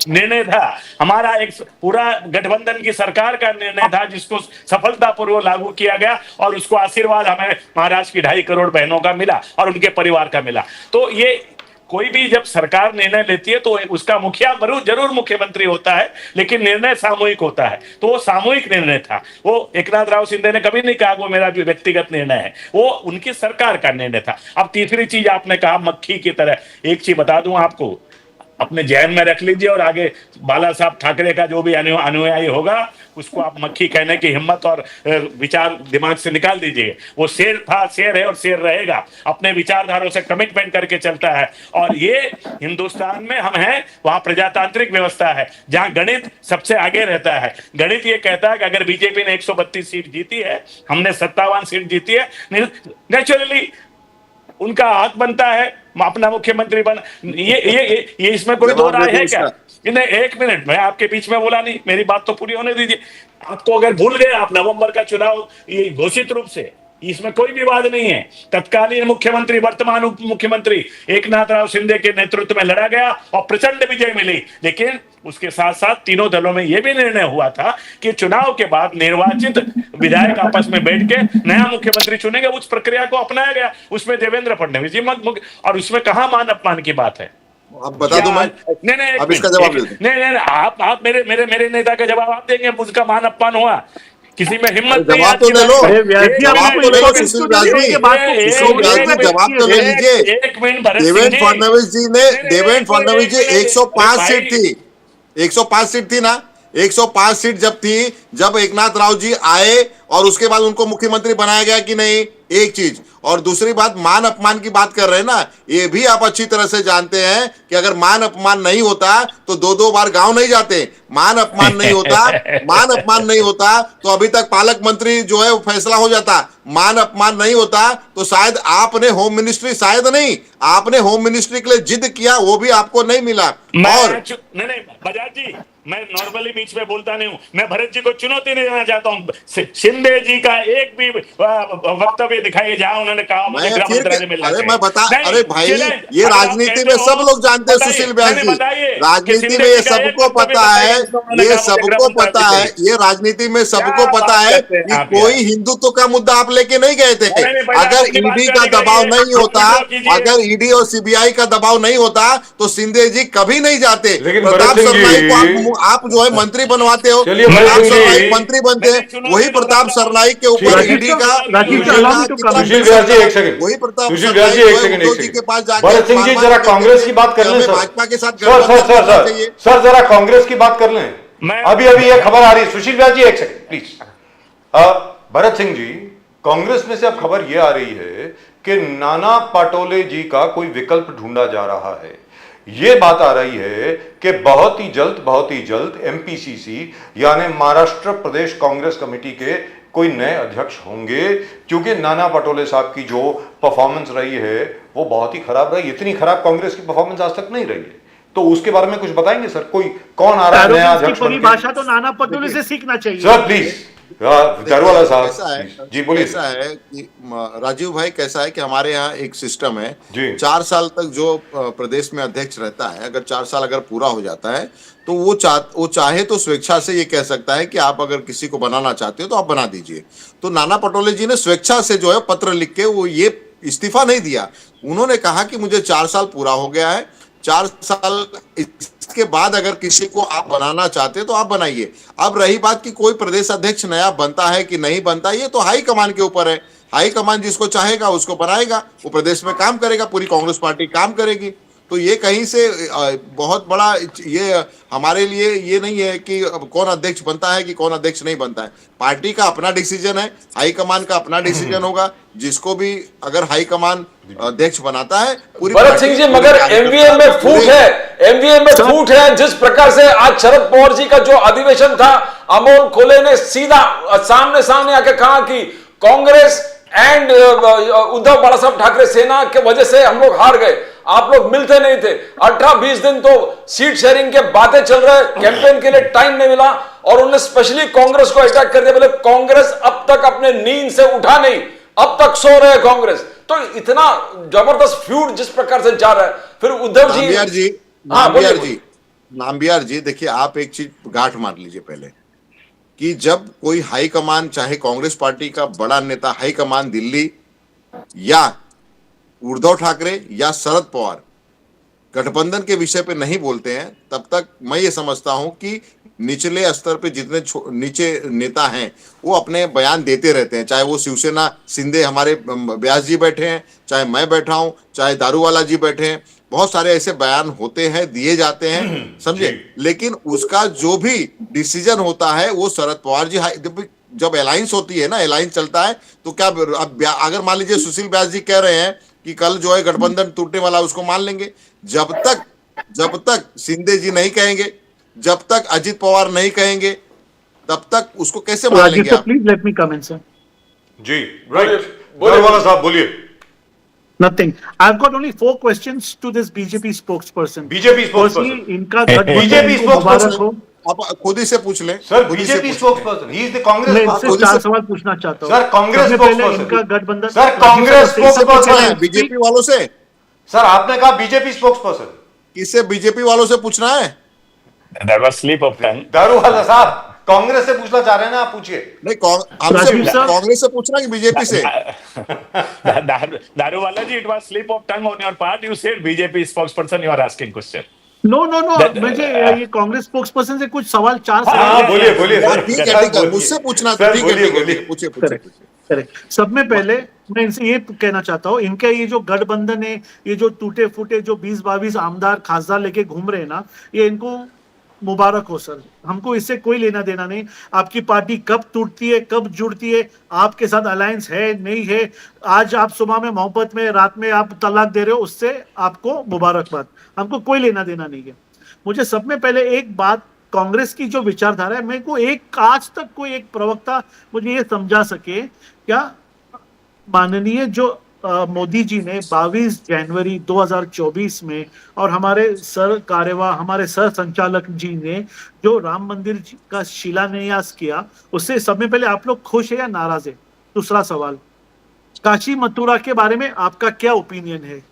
निर्णय था। हमारा एक पूरा गठबंधन की सरकार का निर्णय था, जिसको सफलतापूर्वक लागू किया गया और उसको आशीर्वाद हमें महाराष्ट्र की 2.5 करोड़ बहनों का मिला और उनके परिवार का मिला। तो ये कोई भी जब सरकार निर्णय लेती है तो उसका मुखिया जरूर मुख्यमंत्री होता है, लेकिन निर्णय सामूहिक होता है। तो वो सामूहिक निर्णय था। वो एकनाथ राव शिंदे ने कभी नहीं कहा वो मेरा व्यक्तिगत निर्णय है, वो उनकी सरकार का निर्णय था। अब तीसरी चीज आपने कहा मक्खी की तरह। एक चीज बता दूं आपको, अपने जहन में रख लीजिए और आगे बाला साहब ठाकरे का जो भी अनुयायी होगा उसको आप मक्खी कहने की हिम्मत और विचार दिमाग से निकाल दीजिए। वो शेर था, शेर है और शेर रहेगा। अपने विचारधारों से कमिटमेंट करके चलता है। और ये हिंदुस्तान में हम हैं, वहां प्रजातांत्रिक व्यवस्था है जहां गणित सबसे आगे रहता है। गणित ये कहता है कि अगर बीजेपी ने 132 सीट जीती है, हमने 57 सीट जीती है, नेचुरली उनका हक बनता है अपना मुख्यमंत्री बन। ये इसमें कोई दो राय है क्या? नहीं, एक मिनट, मैं आपके बीच में बोला नहीं, मेरी बात तो पूरी होने दीजिए। आपको अगर भूल गए आप नवंबर का चुनाव ये घोषित रूप से, इसमें कोई विवाद नहीं है। तत्कालीन मुख्यमंत्री वर्तमान उप मुख्यमंत्री एकनाथ राव शिंदे के नेतृत्व में लड़ा गया और प्रचंड विजय मिली। लेकिन उसके साथ साथ तीनों दलों में यह भी निर्णय हुआ था कि चुनाव के बाद निर्वाचित विधायक आपस में बैठ के नया मुख्यमंत्री चुनेंगे। उस प्रक्रिया को अपनाया गया। उसमें देवेंद्र फडणवीस जी और उसमें कहां मान अपमान की बात है? आप बता दो, मैं नहीं, अब इसका जवाब दे दो। नहीं, आप मेरे नेता का जवाब आप देंगे, मुझका मान अपमान हुआ? किसी में हिम्मत नहीं। जवाब तो ले लो, अरे व्यास जी, जवाब तो ले लो सुशील व्यास जी, जवाब तो ले लीजिए। एक मिनट भरत सिंह देवेंद्र जी, फडणवीस जी ने, देवेंद्र फडणवीस जी 105 सीट थी, 105 सीट थी ना, 105 सीट जब थी, जब एकनाथ राव जी आए और उसके बाद उनको मुख्यमंत्री बनाया गया कि नहीं, एक चीज। और दूसरी बात, मान अपमान की बात कर रहे हैं ना, ये भी आप अच्छी तरह से जानते हैं कि अगर मान अपमान नहीं होता तो 2-2 बार गांव नहीं जाते। मान अपमान नहीं होता, मान अपमान नहीं होता तो अभी तक पालक मंत्री जो है वो फैसला हो जाता। मान अपमान नहीं होता तो शायद आपने होम मिनिस्ट्री, शायद नहीं, आपने होम मिनिस्ट्री के लिए जिद किया, वो भी आपको नहीं मिला। और नहीं बजाज जी, मैं नॉर्मली बीच में बोलता नहीं हूं। मैं भरत जी को चुनौती नहीं देना चाहता हूं। शिंदे जी का एक भी वक्तव्य दिखाइए जहां उन्होंने कहा मुझे गृह मंत्रालय में अरे मैं बता, अरे भाई ये राजनीति में सब लोग जानते हैं सुशील व्यास जी, राजनीति में ये सबको पता है, ये सबको पता है, ये राजनीति में सबको पता है कि कोई हिंदुत्व का मुद्दा आप लेके नहीं गए थे। अगर ईडी का दबाव नहीं होता, अगर ईडी और सीबीआई का दबाव नहीं होता तो शिंदे जी कभी नहीं जाते। प्रताप सरनाईक को आप जो है मंत्री बनवाते हो, प्रताप सरनाईक मंत्री बनते हैं, वही प्रताप सरनाईक के ऊपर राजीव ईडी का sir, Rajiv sir, allow me to कितना comment. सुशील व्यास जी एक सेकंड वही प्रताप सुशील व्यास जी सरनाईक एक जो है सेकंड उद्धव जी के पास जाके भरत सिंह जी बार-बार जरा कहते कांग्रेस थे की बात कर कि लें हमें सर भाजपा के साथ सर सर गठबंधन सर करना सर चाहिए। सर जरा कांग्रेस की बात कर लें मैं- अभी अभी ये खबर आ रही है सुशील व्यास जी एक सेकंड प्लीज भरत सिंह जी कांग्रेस में से अब खबर ये आ रही है कि नाना पाटोले जी का कोई विकल्प ढूंढा जा रहा है ये बात आ रही है कि बहुत ही जल्द एमपीसीसी यानी महाराष्ट्र प्रदेश कांग्रेस कमेटी के कोई नए अध्यक्ष होंगे क्योंकि नाना पटोले साहब की जो परफॉर्मेंस रही है वो बहुत ही खराब रही इतनी खराब कांग्रेस की परफॉर्मेंस आज तक नहीं रही है तो उसके बारे में कुछ बताएंगे सर कोई कौन आ रहा है नया आरोप की अध्यक्ष बन के? परिभाषा तो नाना पटोले से सीखना चाहिए। सर प्लीज दारूवाला ऐसा साहब है please, जी बोलिए ऐसा है कि राजीव भाई कैसा है कि हमारे यहाँ एक सिस्टम है जी। 4 साल तक जो प्रदेश में अध्यक्ष रहता है अगर 4 साल अगर पूरा हो जाता है तो वो चाहे तो स्वेच्छा से ये कह सकता है कि आप अगर किसी को बनाना चाहते हो तो आप बना दीजिए। तो नाना पटोले जी ने स्वेच्छा से जो है पत्र लिख के वो ये इस्तीफा नहीं दिया। उन्होंने कहा कि मुझे 4 साल पूरा हो गया है, 4 साल इसके बाद अगर किसी को आप बनाना चाहते हैं तो आप बनाइए। अब रही बात कि कोई प्रदेश अध्यक्ष नया बनता है कि नहीं बनता, ये तो हाई कमान के ऊपर है। हाई कमान जिसको चाहेगा उसको बनाएगा, वो प्रदेश में काम करेगा, पूरी कांग्रेस पार्टी काम करेगी। तो ये कहीं से बहुत बड़ा ये हमारे लिए ये नहीं है कि कौन अध्यक्ष बनता है कि कौन अध्यक्ष नहीं बनता है। पार्टी का अपना डिसीजन है, हाईकमान का अपना डिसीजन होगा। जिसको भी अगर हाईकमान अध्यक्ष बनाता है पूरी भरत सिंह जी मगर एमवीएम में फूट है, एमवीएम में फूट है। जिस प्रकार से आज शरद पवार जी का जो अधिवेशन था, अमोल खोले ने सीधा सामने सामने आके कहा कि कांग्रेस एंड उद्धव बाला साहब ठाकरे सेना के वजह से हम लोग हार गए, आप लोग मिलते नहीं थे। 18-20 दिन तो सीट शेयरिंग के बातें चल रहे, कैंपेन के लिए टाइम नहीं मिला और उन्होंने स्पेशली कांग्रेस को अटैक कर दिया। बोले कांग्रेस अब तक अपने नींद से उठा नहीं, अब तक सो रहे कांग्रेस। तो इतना जबरदस्त फ्यूड जिस प्रकार से जा रहा है, फिर उद्धव जी नाम्बियार जी देखिए, आप एक चीज गांठ मार लीजिए पहले कि जब कोई हाई कमान, चाहे कांग्रेस पार्टी का बड़ा नेता हाई कमान दिल्ली या उद्धव ठाकरे या शरद पवार गठबंधन के विषय पे नहीं बोलते हैं, तब तक मैं ये समझता हूं कि निचले स्तर पे जितने नीचे नेता हैं वो अपने बयान देते रहते हैं। चाहे वो शिवसेना शिंदे हमारे व्यास जी बैठे हैं, चाहे मैं बैठा हूं, चाहे दारूवाला जी बैठे हैं, बहुत सारे ऐसे बयान होते हैं, दिए जाते हैं, समझे। लेकिन उसका जो भी डिसीजन होता है वो शरद पवार जी जब अलायंस होती है ना, अलायंस चलता है तो क्या अब अगर मान लीजिए सुशील व्यास जी कह रहे हैं कि कल जो है गठबंधन टूटने वाला, उसको मान लेंगे। जब तक शिंदे जी नहीं कहेंगे, जब तक अजित पवार नहीं कहेंगे, तब तक उसको कैसे मान लेंगे आप? Please let me comment sir. जी राइट, दारूवाला साहब बोलिए। Nothing. I've got only 4 questions to this BJP spokesperson. BJP spokesperson, Firstly, इनका गठबंधन बीजेपी को मुबारक हो। आप खुद ही से पूछ लें सर खुद ही से बीजेपी पूछ लें। Spokesperson, he is the Congress मैं इनसे खुद 4 से- सवाल पूछना चाहता हूँ। सर कांग्रेस सबसे पहले स्पोक्सपर्सन, इनका गठबंधन, सर कांग्रेस स्पोक्सपर्सन है, बीजेपी वालों से सर आपने कहा बीजेपी स्पोक्सपर्सन, किससे? बीजेपी वालों से पूछना है? That was slip of tongue. Daruwalla साहब कांग्रेस से पूछना चाह रहे हैं ना, आप पूछिए। नहीं, हमसे राजीव सर? कांग्रेस से पूछना कि बीजेपी से? Daruwala ji, it was slip of tongue on your part. You said BJP spokesperson. You are asking question. No That- मुझे ये कांग्रेस स्पोक्सपर्सन से कुछ सवाल 4 हाँ सवाल बोलिए बोलिए हाँ, सर, ठीक है, सर, ठीक है, बोलिए। मुझसे पूछना सर, तो ठीक है, बोलिए, ठीक है, बोलिए। ठीक है, पूछिए करेक्ट। सब में पहले मैं इनसे ये कहना चाहता हूँ, इनका ये जो गठबंधन है, ये जो टूटे फूटे जो 20-22 आमदार खासदार लेके घूम रहे हैं ना, ये इनको मुबारक हो सर। हमको इससे कोई लेना देना नहीं। आपकी पार्टी कब टूटती है, कब जुड़ती है, आपके साथ अलायंस है नहीं है, आज आप सुबह में मोहब्बत में, रात में आप तलाक दे रहे हो, उससे आपको मुबारकबाद। हमको कोई लेना देना नहीं है। मुझे सब में पहले एक बात, कांग्रेस की जो विचारधारा है, मेरे को आज तक कोई एक प्रवक्ता मुझे ये समझा सके क्या माननीय जो मोदी जी ने 22 जनवरी 2024 में और हमारे सर कार्यवाह, हमारे सर संचालक जी ने जो राम मंदिर का शिलान्यास किया, उससे सब में पहले आप लोग खुश है या नाराज है? दूसरा सवाल, काशी मथुरा के बारे में आपका क्या ओपिनियन है?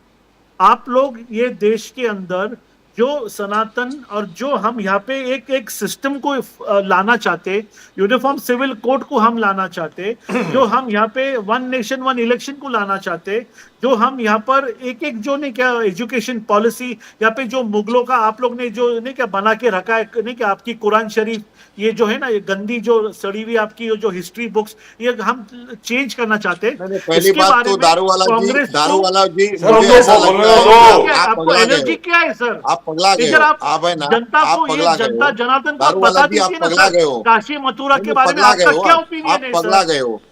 आप लोग ये देश के अंदर जो सनातन और जो हम यहाँ पे एक एक सिस्टम को लाना चाहते, यूनिफॉर्म सिविल कोड को हम लाना चाहते, जो हम यहाँ पे वन नेशन वन इलेक्शन को लाना चाहते, जो हम यहाँ पर एक एक जो नहीं क्या एजुकेशन पॉलिसी यहाँ पे जो मुगलों का आप लोग ने जो नहीं क्या बना के रखा है नहीं क्या आपकी कुरान शरीफ ये जो है ना ये गंदी जो सड़ी हुई आपकी जो हिस्ट्री बुक्स ये हम चेंज करना चाहते हैं। पहली इसके बात बारे तो में दारूवाला कांग्रेस जी, को- दारूवाला जी, सर, मुझे हमको ऐसा बोलने लगता दो। है क्या आप आपको पगला गए एनर्जी हो। क्या है सर? आप पगला गए इधर हो। आप है ना, जनता आप को पगला ये गए जनता हो। जनार्दन को दारूवाला बता जी, आप दीजिए ना पगला सर, गए हो। काशी मथुरा के नहीं, बारे में पगला आपका गए हो क्या आप ओपिनियन है पगला सर? गए हो।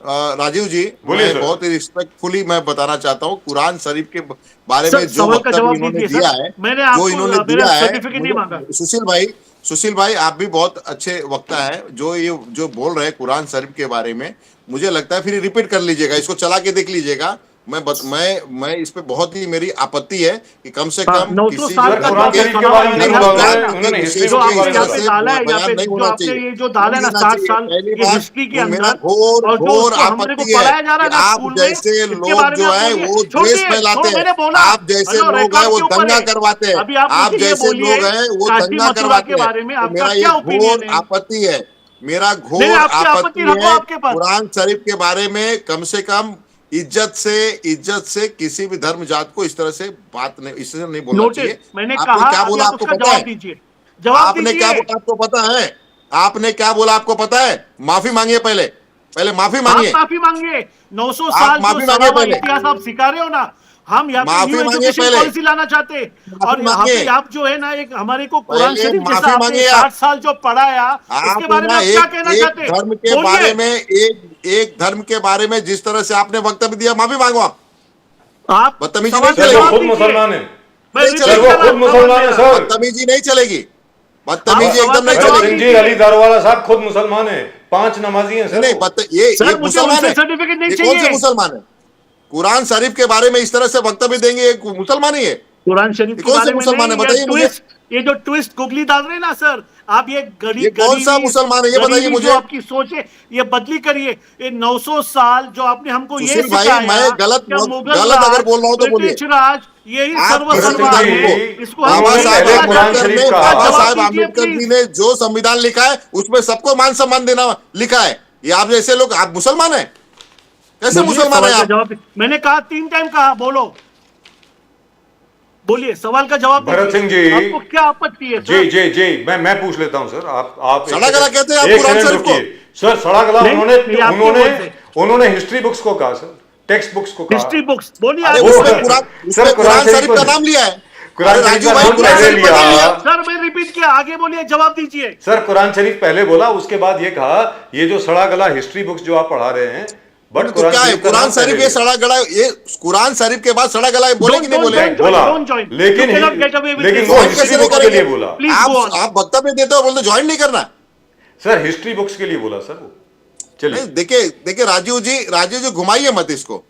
राजीव जी, बोलिए मैं सर। बहुत ही रिस्पेक्टफुली मैं बताना चाहता हूँ, कुरान शरीफ के बारे सर, में जो सवाल का वक्तव्य जवाब इन्होंने दीजिए दिया सर। है, मैंने जो आपको इन्होंने मेरा दिया है, सर्टिफिकेट नहीं मांगा। सुशील भाई आप भी बहुत अच्छे वक्ता है, जो ये जो बोल रहे हैं कुरान शरीफ के बारे में, मुझे लगता है फिर रिपीट कर लीजिएगा, इसको चला के देख लीजिएगा। मैं इस पे बहुत ही मेरी आपत्ति है कि कम से हाँ, कम 900 किसी साल भी का कुरान जो शरीफ के बारे में नहीं धर्म बोला का उन्होंने, उन्होंने हिस्ट्री जो बुक के आपने बारे में यहाँ बोला। पे डाला है, यहाँ बयान पे नहीं जो होना आपने चाहिए, ये जो डाला है ना नहीं 60 चाहिए। साल पहली ये बात, हिस्ट्री के मेरा अंदर घोर और जो घोर उसको हमने को आपत्ति है पढ़ाया जा रहा है कि ना आप स्कूल में, जैसे इसके लोग बारे में जो आप है बोलिए। वो छोड़िए, द्वेष फैलाते मैंने हैं, बोला आप जैसे हेलो, लोग हैं रिकॉर्ड वो के ऊपर दंगा है। करवाते हैं, अभी आप आप मुझे ये जैसे बोलिए लोग हैं वो काशी दंगा मथुरा करवाते के हैं। बारे में तो आपका मेरा ये क्या ओपिनियन घोर है? आपत्ति है, मेरा नहीं, घोर आपकी आपत्ति आपत्ति रखो है आपके पास। कुरान शरीफ के बारे में। कम इज्जत से किसी भी धर्म जात को इस तरह से बात नहीं, इससे नहीं बोलना नोटिस चाहिए। मैंने आपने कहा, क्या अभी बोला आप आपको उसका पता जवाब है? दीजिए। जवाब आपने क्या दीजिए। बोला आपको पता है? आपने क्या बोला आपको पता है? माफी मांगिए, पहले माफी आप मांगिए। माफी मांगिए। 900 आप साल जो माफी सड़ा मांगिए हुआ पहले। इतिहास आप सिखा रहे हो ना, हम यहाँ पे माफी न्यू मांगिए एजुकेशन पहले। पॉलिसी लाना चाहते हैं। माफी और यहाँ पे मांगिए। आप जो है ना एक हमारे को कुरान पहले शरीफ जैसा माफी आपने मांगिए 60 आप। साल जो पढ़ाया उसके आप बारे में ना आप क्या एक कहना एक चाहते हैं? धर्म के बोलिए। बारे में एक धर्म के बारे में जिस तरह से आपने वक्तव्य दिया, माफी मांगो आप। आप बदतमीजी सवाल नहीं का सर वो जवाब खुद दीजिए। मुसलमान है। मैं नहीं रिपीट चलेगा। सर वो कर रहा खुद हूँ, मुसलमान है सवाल सर। बदतमीजी नहीं चलेगी, बदतमीजी आप एकदम नहीं सवाल का भगत जवाब चलेगी। सिंह जी, दीजिए। अली दारोवाला साहब खुद मुसलमान है, 5 नमाजी हैं सर नहीं, वो। ये सर, मुझे मुसलमान उनसे है। सर्टिफिकेट नहीं ये कौन से चाहिए। मुसलमान है? कुरान शरीफ के बारे में इस तरह से वक्तव्य देंगे, ये मुसलमान ही है? कुरान शरीफ ये के कौन से बारे में मुसलमान है? नहीं, बताइए मुझे। ये जो ट्विस्ट गुगली डाल रहे हैं ना सर, आप ये ये कौन सा मुसलमान है? ये बताइए मुझे। जो आपकी सोच है ये बदली करिए। ये 900 साल जो आपने हमको ये सुशील भाई, सिखाया, मैं गलत क्या मुगल अगर राज, बोल रहा हूं तो बोलिए। ब्रिटिश राज यही आप सर्वसर्वा भगत सिंह है। जी, इसको हम उन्होंने नहीं पहले बोलना कुरान चाहते। शरीफ का- बाबा जवाब साहब दीजिए, आम्बेडकर जी प्लीज। ने जो संविधान लिखा है उसमें सबको मान सम्मान देना लिखा है। ये आप जैसे लोग, आप मुसलमान हैं? कैसे बोलिए, मुसलमान सवाल है का आप? जवाब मैंने कहा 3 टाइम कहा, बोलो बोलिए, सवाल का जवाब भरत दीजिए। सिंह जी। आपको क्या आपत्ति है जी सर? जी जी, मैं पूछ लेता हूं सर। आप एक सड़ा गला सेकंड- कहते हैं आप एक कुरान सेकंड शरीफ को? रुकिए। सर सड़ा गला नहीं, उन्होंने नहीं, आपके उन्होंने बोल से। उन्होंने हिस्ट्री बुक्स को कहा सर, टेक्स्ट बुक्स को कहा। हिस्ट्री बुक्स बोलिए। अरे आप वो- उसमें सर, कुरान शरीफ को- का नाम लिया है। कुरान अरे शरीफ राजू का भाई, नाम कुरान पहले शरीफ का नाम लिया। लिया। सर मैं रिपीट किया, आगे बोलिए, जवाब दीजिए। सर कुरान शरीफ पहले बोला, उसके बाद ये कहा ये जो सड़ा गला हिस्ट्री बुक्स जो आप पढ़ा रहे हैं, बट तो क्या है का कुरान नाम शरीफ पहले ये लिया। सड़ा गला, ये कुरान शरीफ के बाद सड़ा गला बोले कि नहीं बोले? Don't बोला, don't join. लेकिन You cannot get away with लेकिन this. वो Join हिस्ट्री कैसे नहीं बुक्स के लिए करेंगे? बोला। Please go on. आप वक्तव्य देते हो, बोलते ज्वाइन नहीं करना। सर हिस्ट्री बुक्स के लिए बोला सर वो। चलिए नहीं, देखिए राजीव जी घुमाइए मत इसको।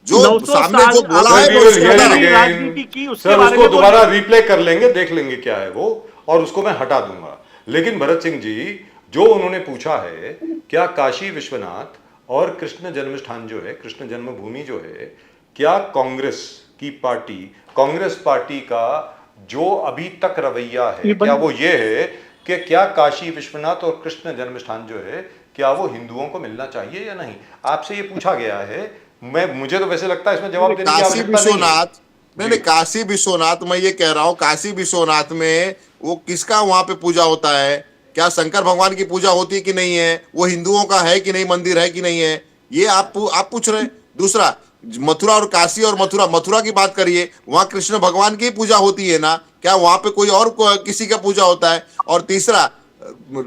जो 900 सामने जो साल बोला आपने है सर, वो we will उसको hear it बताना। again। राजनीति की, उसके सर बारे उसको में दोबारा बोलिए। रिप्ले कर लेंगे, देख लेंगे क्या है वो, और उसको मैं हटा दूंगा। लेकिन भरत सिंह जी, जो उन्होंने पूछा है क्या काशी विश्वनाथ और कृष्ण जन्मस्थान जो है, कृष्ण जन्मभूमि जो है, क्या कांग्रेस की पार्टी, कांग्रेस पार्टी का जो अभी तक रवैया है, क्या वो ये है कि क्या काशी विश्वनाथ और कृष्ण जन्मस्थान जो है क्या वो हिंदुओं को मिलना चाहिए या नहीं? आपसे ये पूछा गया है। मुझे तो वैसे लगता है इसमें जवाब देने की काशी आवश्यकता नहीं है। विश्वनाथ, नहीं काशी विश्वनाथ, मैं ये कह रहा हूँ काशी विश्वनाथ में वो किसका वहां पे पूजा होता है? क्या शंकर भगवान की पूजा होती है कि नहीं है? वो हिंदुओं का है कि नहीं, मंदिर है कि नहीं है? ये आप पूछ रहे हैं। दूसरा, मथुरा और काशी और मथुरा की बात करिए, वहां कृष्ण भगवान की पूजा होती है ना? क्या वहां पे कोई और किसी का पूजा होता है? और तीसरा,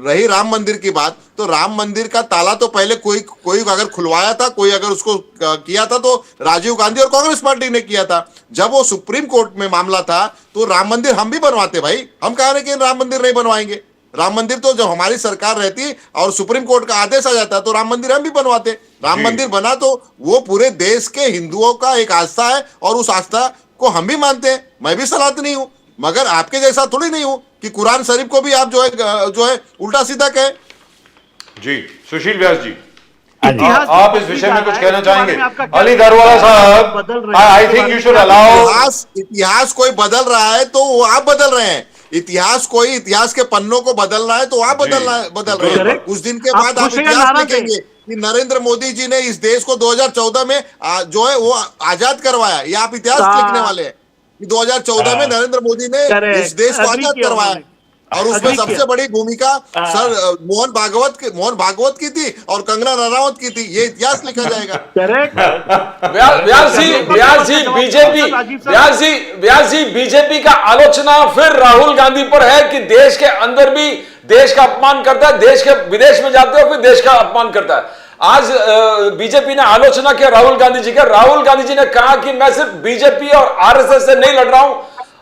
रही राम मंदिर की बात, तो राम मंदिर का ताला तो पहले कोई अगर खुलवाया था, कोई अगर उसको किया था तो राजीव गांधी और कांग्रेस पार्टी ने किया था। जब वो सुप्रीम कोर्ट में मामला था तो राम मंदिर हम भी बनवाते भाई, हम कह रहे कि राम मंदिर नहीं बनवाएंगे। राम मंदिर तो जब हमारी सरकार रहती और सुप्रीम कोर्ट का आदेश आ जाता तो राम मंदिर हम भी बनवाते। राम मंदिर बना तो वो पूरे देश के हिंदुओं का एक आस्था है और उस आस्था को हम भी मानते हैं। मैं भी सलाहत नहीं हूं, मगर आपके जैसा थोड़ी नहीं हूं कि कुरान शरीफ को भी आप जो है उल्टा सीधा कहे। जी सुशील व्यास जी, इतिहास आप इस बदल विषय जा में रहा कुछ है, कहना इसके बारे चाहेंगे? में आपका क्या अली दारवाला साहब, बदल रहे हैं, आई इसके थिंक बारे यू में शुड क्या अलाउ। इतिहास कोई बदल रहा है तो वो आप बदल रहे हैं। इतिहास के पन्नों को बदलना है तो आप जी, बदल रहे हैं। Correct. कुछ दिन के आप बाद आप खुश हैं या इतिहास नाराज हैं? लिखेंगे कि नरेंद्र मोदी जी ने इस देश को 2014 में जो है वो आजाद करवाया। ये आप इतिहास लिखने वाले हैं कि 2014 में नरेंद्र मोदी ने इस करेक्ट, देश को एग्री आजाद किया करवाया उन्होंने, और उसमें एग्री सबसे किया। बड़ी भूमिका सर मोहन भागवत की थी और कंगना रनावत की थी। ये इतिहास लिखा जाएगा। करेक्ट। व्यास जी बीजेपी का आलोचना फिर राहुल गांधी पर है कि देश के अंदर भी देश का अपमान करता है, देश के विदेश में जाते हो फिर देश का अपमान करता है। आज बीजेपी ने आलोचना किया राहुल गांधी जी का। राहुल गांधी जी ने कहा कि मैं सिर्फ बीजेपी और आरएसएस से नहीं लड़ रहा हूं,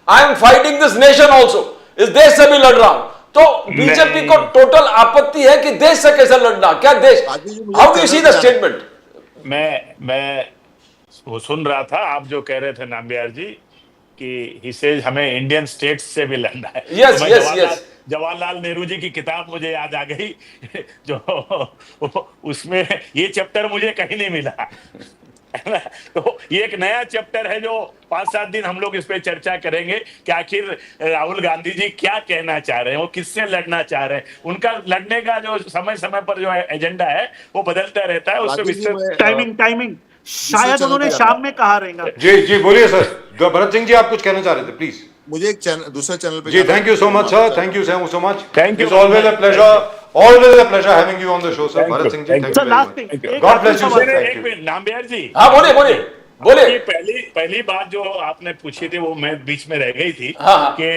I am fighting this nation also, इस देश से भी लड़ रहा हूं। तो बीजेपी को टोटल आपत्ति है कि देश से कैसे लड़ना, क्या देश, how do you see the statement? मैं वो सुन रहा था आप जो कह रहे थे नाम्बियार जी कि ही सेज हमें इंडियन स्टेट्स से भी लड़ना है। Yes, तो मैं yes, yes. जवाहरलाल नेहरू जी की किताब मुझे याद आ गई जो उसमें ये चैप्टर मुझे कहीं नहीं मिला है ना? तो ये एक नया चैप्टर है जो 5-7 दिन हम लोग इस पे चर्चा करेंगे कि आखिर राहुल गांधी जी क्या कहना चाह रहे हैं, वो किससे लड़ना चाह रहे हैं। उनका लड़ने का जो समय समय पर जो एजेंडा है वो बदलता रहता है। उससे विस्तृत टाइमिंग शायद उन्होंने शाम में कहा रहेगा। जी बोलिए सर। भरत सिंह जी, आप कुछ कहना चाह रहे थे, प्लीज। मुझे एक दूसरे चैनल पे जी, thank you so much sir, thank you so much. Thank you. It's always a pleasure having you on the show sir. Bharat Singh ji, Thank you. Thank you sir last thing, God bless you sir. एक minute Nambiar ji, हाँ बोलिए ये पहली बात जो आपने पूछी थी वो मैं बीच में रह गई थी हाँ। कि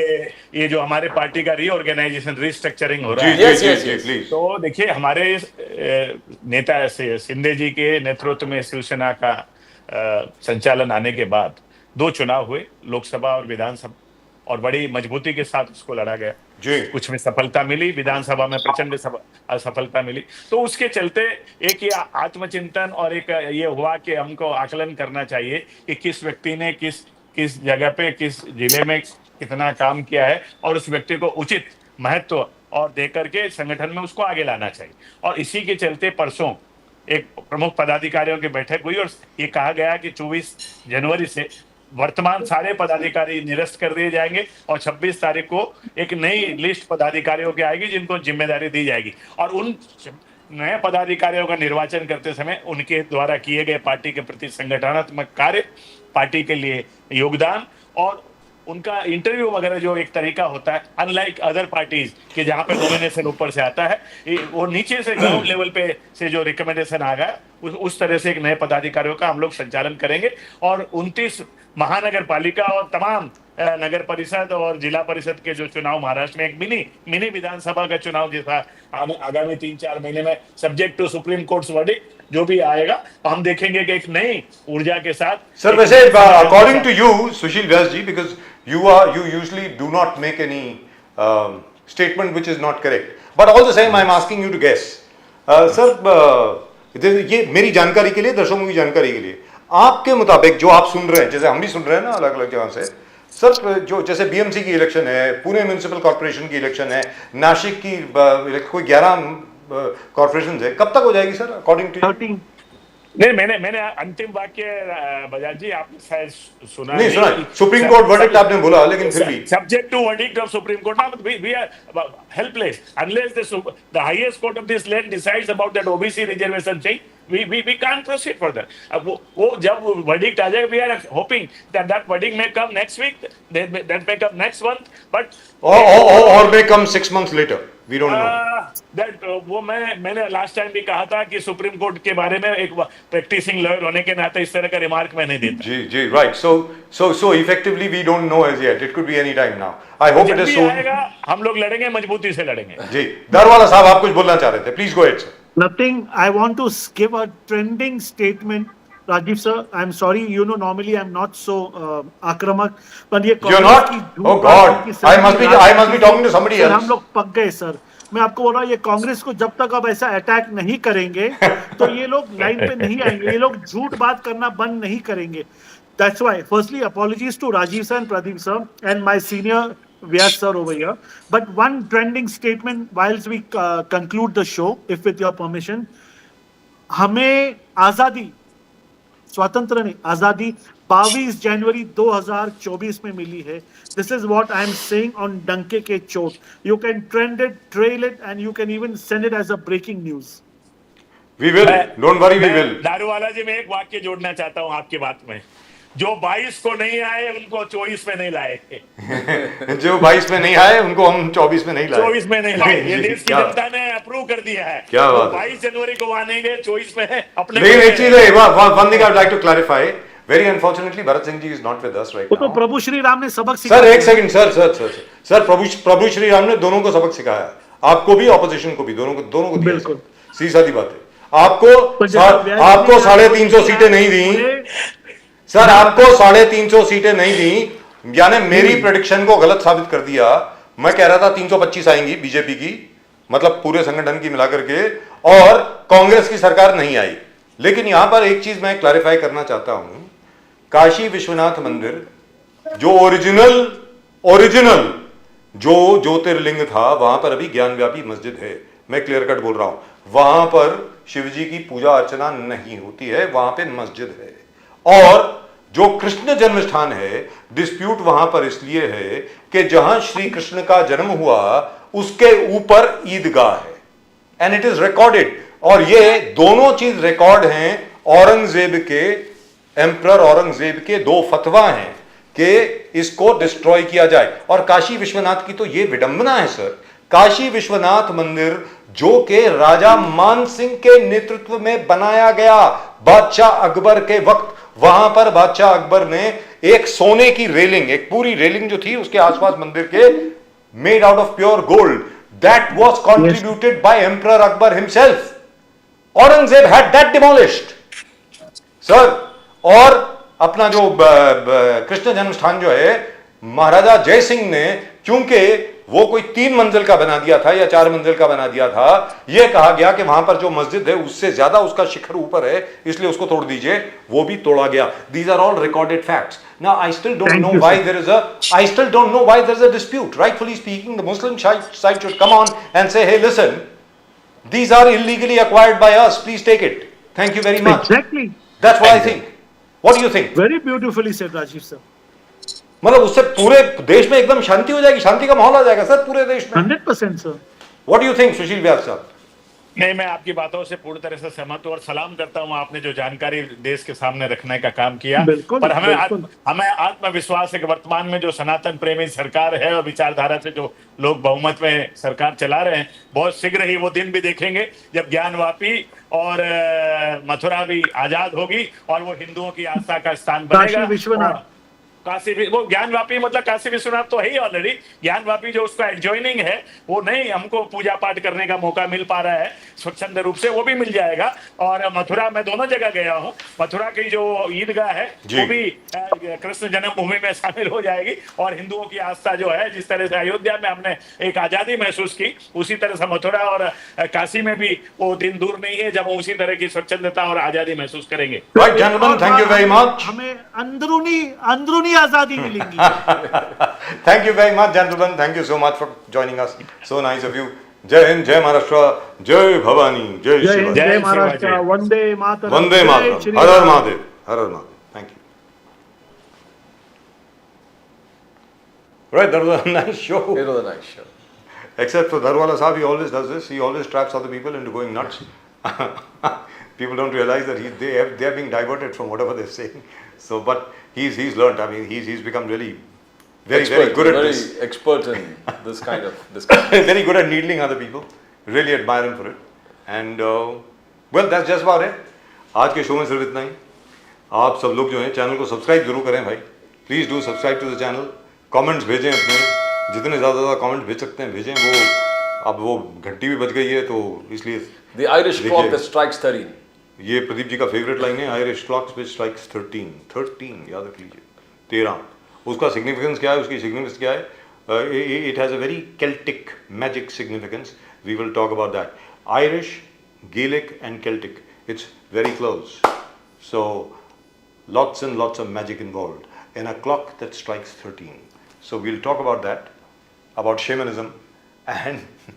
ये जो हमारे पार्टी का रीऑर्गेनाइजेशन रिस्ट्रक्चरिंग हो रहा जी है। जी प्लीज। तो देखिए हमारे नेता से शिंदे जी के नेतृत्व में शिवसेना का संचालन आने के बाद 2 चुनाव हुए, लोकसभा और विधानसभा, और बड़ी मजबूती के साथ उसको लड़ा गया। जी। कुछ में सफलता मिली, विधानसभा में प्रचंड असफलता मिली। तो उसके चलते एक ये आत्मचिंतन और एक ये हुआ कि हमको आकलन करना चाहिए कि किस व्यक्ति ने किस जगह पे किस जिले में कितना काम किया है और उस व्यक्ति को उचित महत्व और देकर के संगठन में उसको आगे लाना चाहिए। और इसी के चलते परसों एक प्रमुख पदाधिकारियों की बैठक हुई और ये कहा गया कि 24 जनवरी से वर्तमान सारे पदाधिकारी निरस्त कर दिए जाएंगे और 26 तारीख को एक नई लिस्ट पदाधिकारियों की आएगी जिनको जिम्मेदारी दी जाएगी। और उन नए पदाधिकारियों का निर्वाचन करते समय उनके द्वारा किए गए पार्टी के प्रति संगठनात्मक कार्य, पार्टी के लिए योगदान और उनका इंटरव्यू वगैरह जो एक तरीका होता है, अनलाइक अदर पार्टीज के जहां पे नॉमिनेशन ऊपर से आता है, वो नीचे से ग्राउंड लेवल पे से जो रिकमेंडेशन आ गया उस तरह से एक नए पदाधिकारियों का हम लोग संचालन करेंगे। और 29 महानगर पालिका और तमाम नगर परिषद और जिला परिषद के जो चुनाव महाराष्ट्र में एक मिनी विधानसभा का चुनाव जैसा आगामी 3-4 महीने में subject to Supreme Court verdict जो भी आएगा हम देखेंगे कि एक नई ऊर्जा के साथ। सर वैसे according to you Sushil Vyas ji, because you usually do not make any statement which is not correct, but all the same I am asking you to guess. Sir ये मेरी जानकारी के लिए, दर्शकों की जानकारी के लिए, आपके मुताबिक जो आप सुन रहे हैं, जैसे हम भी सुन रहे हैं ना अलग अलग जगह से, सर जो जैसे बीएमसी की इलेक्शन है, पुणे म्युनिसिपल कॉर्पोरेशन की इलेक्शन है, नासिक की कोई 11 कॉर्पोरेशन है, कब तक हो जाएगी सर अकॉर्डिंग टू? 13 नहीं, मैंने अंतिम वाक्य बजाज जी आपने शायद सुना नहीं सुना। सुप्रीम कोर्ट वर्डिक्ट आपने बोला, लेकिन फिर भी subject to verdict of Supreme Court, ना we are helpless unless the highest court of this land decides about that OBC reservation thing, we can't proceed further. अब वो जब वर्डिक्ट आ जाएगा, we are hoping that verdict may come next week, that may come next month, but or may come 6 months later, we don't know. that वो मैंने last time भी कहा था कि सुप्रीम कोर्ट के बारे में एक प्रैक्टिसिंग लॉयर होने के नाते इस तरह का रिमार्क मैं नहीं देता। जी right. So effectively we don't know as yet. It could be any time now. I hope it is soon. आएगा, हम लोग लड़ेंगे, मजबूती से लड़ेंगे। जी दारवाला साहब आप कुछ बोलना चाह रहे थे, please go ahead sir. Nothing. I want to give a trending statement, Rajiv sir. I'm sorry. You know, normally I'm not so आक्रामक, पर ये You're not? Oh God! I must be talking to somebody else. हम लोग पक गए sir. मैं आपको बोल रहा हूँ, ये कांग्रेस को जब तक अब ऐसा अटैक नहीं करेंगे तो ये लोग लाइन पे नहीं आएंगे, ये लोग झूठ बात करना बंद नहीं करेंगे। That's why, firstly, apologies to Rajiv sir and Pradeep sir and my senior Vyas sir over here. But one trending statement whilst we conclude the show, if with your permission. हमें आजादी, स्वतंत्र नहीं, आजादी 22 जनवरी 2024 में मिली है. This is what I am saying on डंके के चोट. You can trend it, trail it, and you can even send it as a breaking news. We will, don't worry, we मैं विल. दारूवाला जी में एक वाक्य जोड़ना चाहता हूं आपकी बात में। जो 22 को नहीं आए उनको 24 में नहीं लाए, जो 22 में नहीं आए उनको हम 24 में नहीं लाए. 24 में नहीं लाए। ये जी, देश की क्या- जनता ने अप्रूव कर दिया है। क्या वो बात है। 22 जनवरी को आनेंगे, 24 में अपने लेकिन एक चीज है, one thing I would like to clarify. Very unfortunately Bharat Singh ji is not with us right वो तो नाउ. प्रभु श्री राम ने सबक सर सिखाया. एक सेकंड, सर प्रभु श्री राम ने दोनों को सबक सिखाया, आपको भी ऑपोजिशन को भी, दोनों को दिया बिल्कुल. सबक. सीधी सादी बात है. आपको पर जब व्यास जी आपको ने 350 सीटें नहीं दी सर, आपको 350 सीटें नहीं दी, यानी मेरी प्रेडिक्शन को गलत साबित कर दिया. मैं कह रहा था 325 आएंगी बीजेपी की, मतलब पूरे संगठन की मिलाकर के, और कांग्रेस की सरकार नहीं आई. लेकिन यहां पर एक चीज मैं क्लैरिफाई करना चाहता हूं. काशी विश्वनाथ मंदिर जो ओरिजिनल जो ज्योतिर्लिंग था, वहां पर अभी ज्ञानव्यापी मस्जिद है. मैं क्लियर कट बोल रहा हूं, वहां पर शिवजी की पूजा अर्चना नहीं होती है, वहां पे मस्जिद है. और जो कृष्ण जन्म स्थान है, डिस्प्यूट वहां पर इसलिए है कि जहां श्री कृष्ण का जन्म हुआ उसके ऊपर ईदगाह है, एंड इट इज रिकॉर्डेड. और ये दोनों चीज रिकॉर्ड हैं. औरंगजेब के, एम्परर औरंगजेब के 2 फतवा हैं कि इसको डिस्ट्रॉय किया जाए. और काशी विश्वनाथ की तो ये विडंबना है सर. काशी विश्वनाथ मंदिर जो कि राजा मान सिंह के नेतृत्व में बनाया गया बादशाह अकबर के वक्त, वहां पर बादशाह अकबर ने एक सोने की रेलिंग, एक पूरी रेलिंग जो थी उसके आसपास मंदिर के, made out of pure gold, that was contributed bye emperor Akbar himself. Aurangzeb had that demolished sir. और अपना जो कृष्ण जन्म स्थान जो है, महाराजा जय सिंह ने, क्योंकि वो कोई 3 मंजिल का बना दिया था या 4 मंजिल का बना दिया था, यह कहा गया कि वहां पर जो मस्जिद है उससे ज्यादा उसका शिखर ऊपर है, इसलिए उसको तोड़ दीजिए. वो भी तोड़ा गया. These are all recorded facts. Now I still don't know why there is a dispute. Rightfully speaking, the Muslim side should come on and say, hey listen, these are illegally acquired by us, please take it, thank you very much. Exactly. That's what I think. What do you think? Very beautifully said, Rajiv sir. मतलब उससे पूरे देश में एकदम शांति हो जाएगी, शांति का माहौल आ जाएगा सर पूरे देश में. 100%, sir. What do you think, सुशील व्यास साहब? नहीं, मैं आपकी बातों से पूर्ण तरह से सहमत हूं और सलाम करता हूं. आपने जो जानकारी देश के सामने रखने का काम किया, बिल्कुल, पर बिल्कुल. हमें आत्मविश्वास है कि वर्तमान में जो सनातन प्रेमी सरकार है और विचारधारा से जो लोग बहुमत में सरकार चला रहे हैं, बहुत शीघ्र ही वो दिन भी देखेंगे जब ज्ञानवापी और मथुरा भी आजाद होगी और वो हिंदुओं की आस्था का स्थान बनेगा. काशी विश्वनाथ. वो ज्ञानवापी मतलब काशी विश्वनाथ तो है ही ऑलरेडी. ज्ञानवापी जो उसका एडजॉइनिंग है, वो नहीं हमको पूजा पाठ करने का मौका मिल पा रहा है स्वच्छंद रूप से, वो भी मिल जाएगा. और मथुरा, मैं दोनों जगह गया हूँ, मथुरा की जो ईदगाह है वो भी कृष्ण जन्मभूमि में शामिल हो जाएगी. और हिंदुओं की आस्था जो है, जिस तरह से अयोध्या में हमने एक आजादी महसूस की, उसी तरह से मथुरा और काशी में भी वो दिन दूर नहीं है जब वो उसी तरह की स्वच्छंदता और आजादी महसूस करेंगे. Right, gentlemen, thank you very much. हमें अंदरूनी आजादी मिलेगी. Thank you very much, gentlemen. Thank you so much for joining us. So nice of you. जय हिंद, जय महाराष्ट्र, जय भवानी, जय जय हिंद, शिवाजी, जय जय महाराष्ट्र, शिवाजी. वंदे मातरम, वंदे जय मातरम, श्री हर हर राम. महादेव, हर हर Mahadev. Thank you. Right, that was a nice show. It was a nice show. Except for Darwala Sahib, he always does this. He always traps other people into going nuts. People don't realize that they are being diverted from whatever they're saying. So, but he's learned. I mean, he's become really very good at this. Expert in this kind of Very good at needling other people. Really admire him for it. And well, that's just about it. आज के show में सिर्फ इतना ही. आप सब लोग जो हैं चैनल को सब्सक्राइब जरूर करें भाई. Please do subscribe to the channel. Comments भेजें अपने, जितने ज़्यादा कमेंट भेज सकते हैं भेजें. वो अब वो घंटी भी बज गई है तो इसलिए the Irish clock that strikes 13. ये प्रदीप जी का फेवरेट लाइन है, आयरिश क्लॉक्स विच स्ट्राइक्स 13 याद रख लीजिए, 13. उसका सिग्निफिकेंस क्या है, उसकी सिग्निफिकेंस क्या है? It has a very Celtic magic significance. We will talk about that. Irish, Gaelic and Celtic, it's very close. So lots and lots of magic involved in a clock that strikes 13. So we'll talk about that, about shamanism and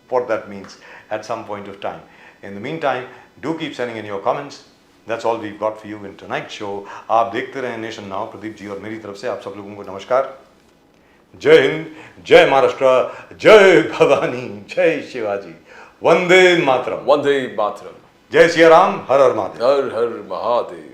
what that means at some point of time. In the meantime, do keep sending in your comments. That's all we got for you in tonight show. आप देखते रहें nation now. Pradeep ji और मेरी तरफ से आप सब लोगों को नमस्कार. जय हिंद, जय महाराष्ट्र, जय भवानी, जय शिवाजी, वंदे मातरम, वंदे मातरम. जय सिया राम, हर हर महादेव. हर हर महादेव.